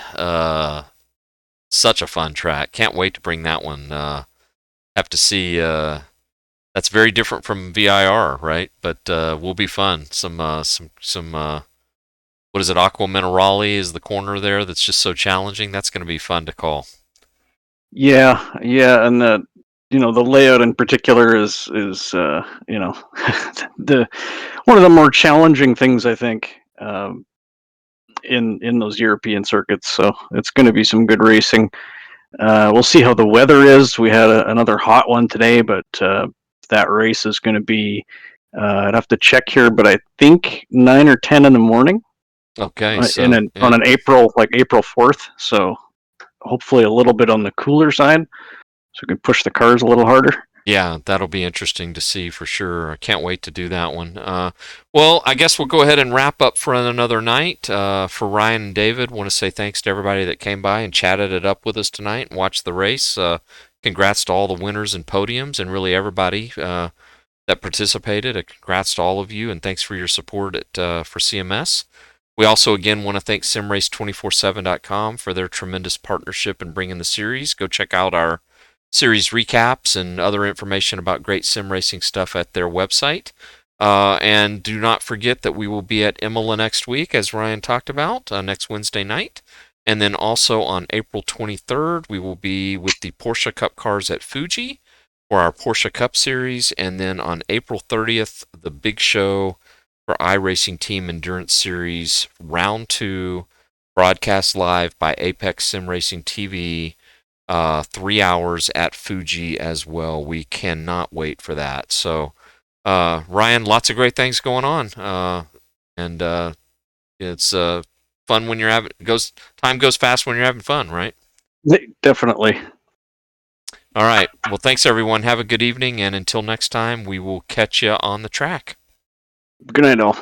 Such a fun track. Can't wait to bring that one. Have to see. That's very different from VIR, right? But will be fun. Some. What is it? Aqua Minerale is the corner there. That's just so challenging. That's going to be fun to call. Yeah, yeah, and the layout in particular is the one of the more challenging things I think in those European circuits. So it's going to be some good racing. We'll see how the weather is. We had another hot one today, but that race is going to be. I'd have to check here, but I think 9 or 10 in the morning. Okay, On an April 4th. So hopefully a little bit on the cooler side, so we can push the cars a little harder. Yeah, that'll be interesting to see for sure. I can't wait to do that one. Well, I guess we'll go ahead and wrap up for another night. For Ryan and David, want to say thanks to everybody that came by and chatted it up with us tonight and watched the race. Congrats to all the winners and podiums and really everybody that participated. Congrats to all of you, and thanks for your support for CMS. We also, again, want to thank simrace247.com for their tremendous partnership in bringing the series. Go check out our series recaps and other information about great sim racing stuff at their website. And do not forget that we will be at Imola next week, as Ryan talked about, next Wednesday night. And then also on April 23rd, we will be with the Porsche Cup cars at Fuji for our Porsche Cup Series. And then on April 30th, the big show for iRacing Team Endurance Series Round 2, broadcast live by Apex Sim Racing TV. 3 hours at Fuji as well. We cannot wait for that. So, Ryan, lots of great things going on, and it's fun when you're having time goes fast when you're having fun, right? Definitely. All right. Well, thanks everyone. Have a good evening, and until next time, we will catch you on the track. Good night, all.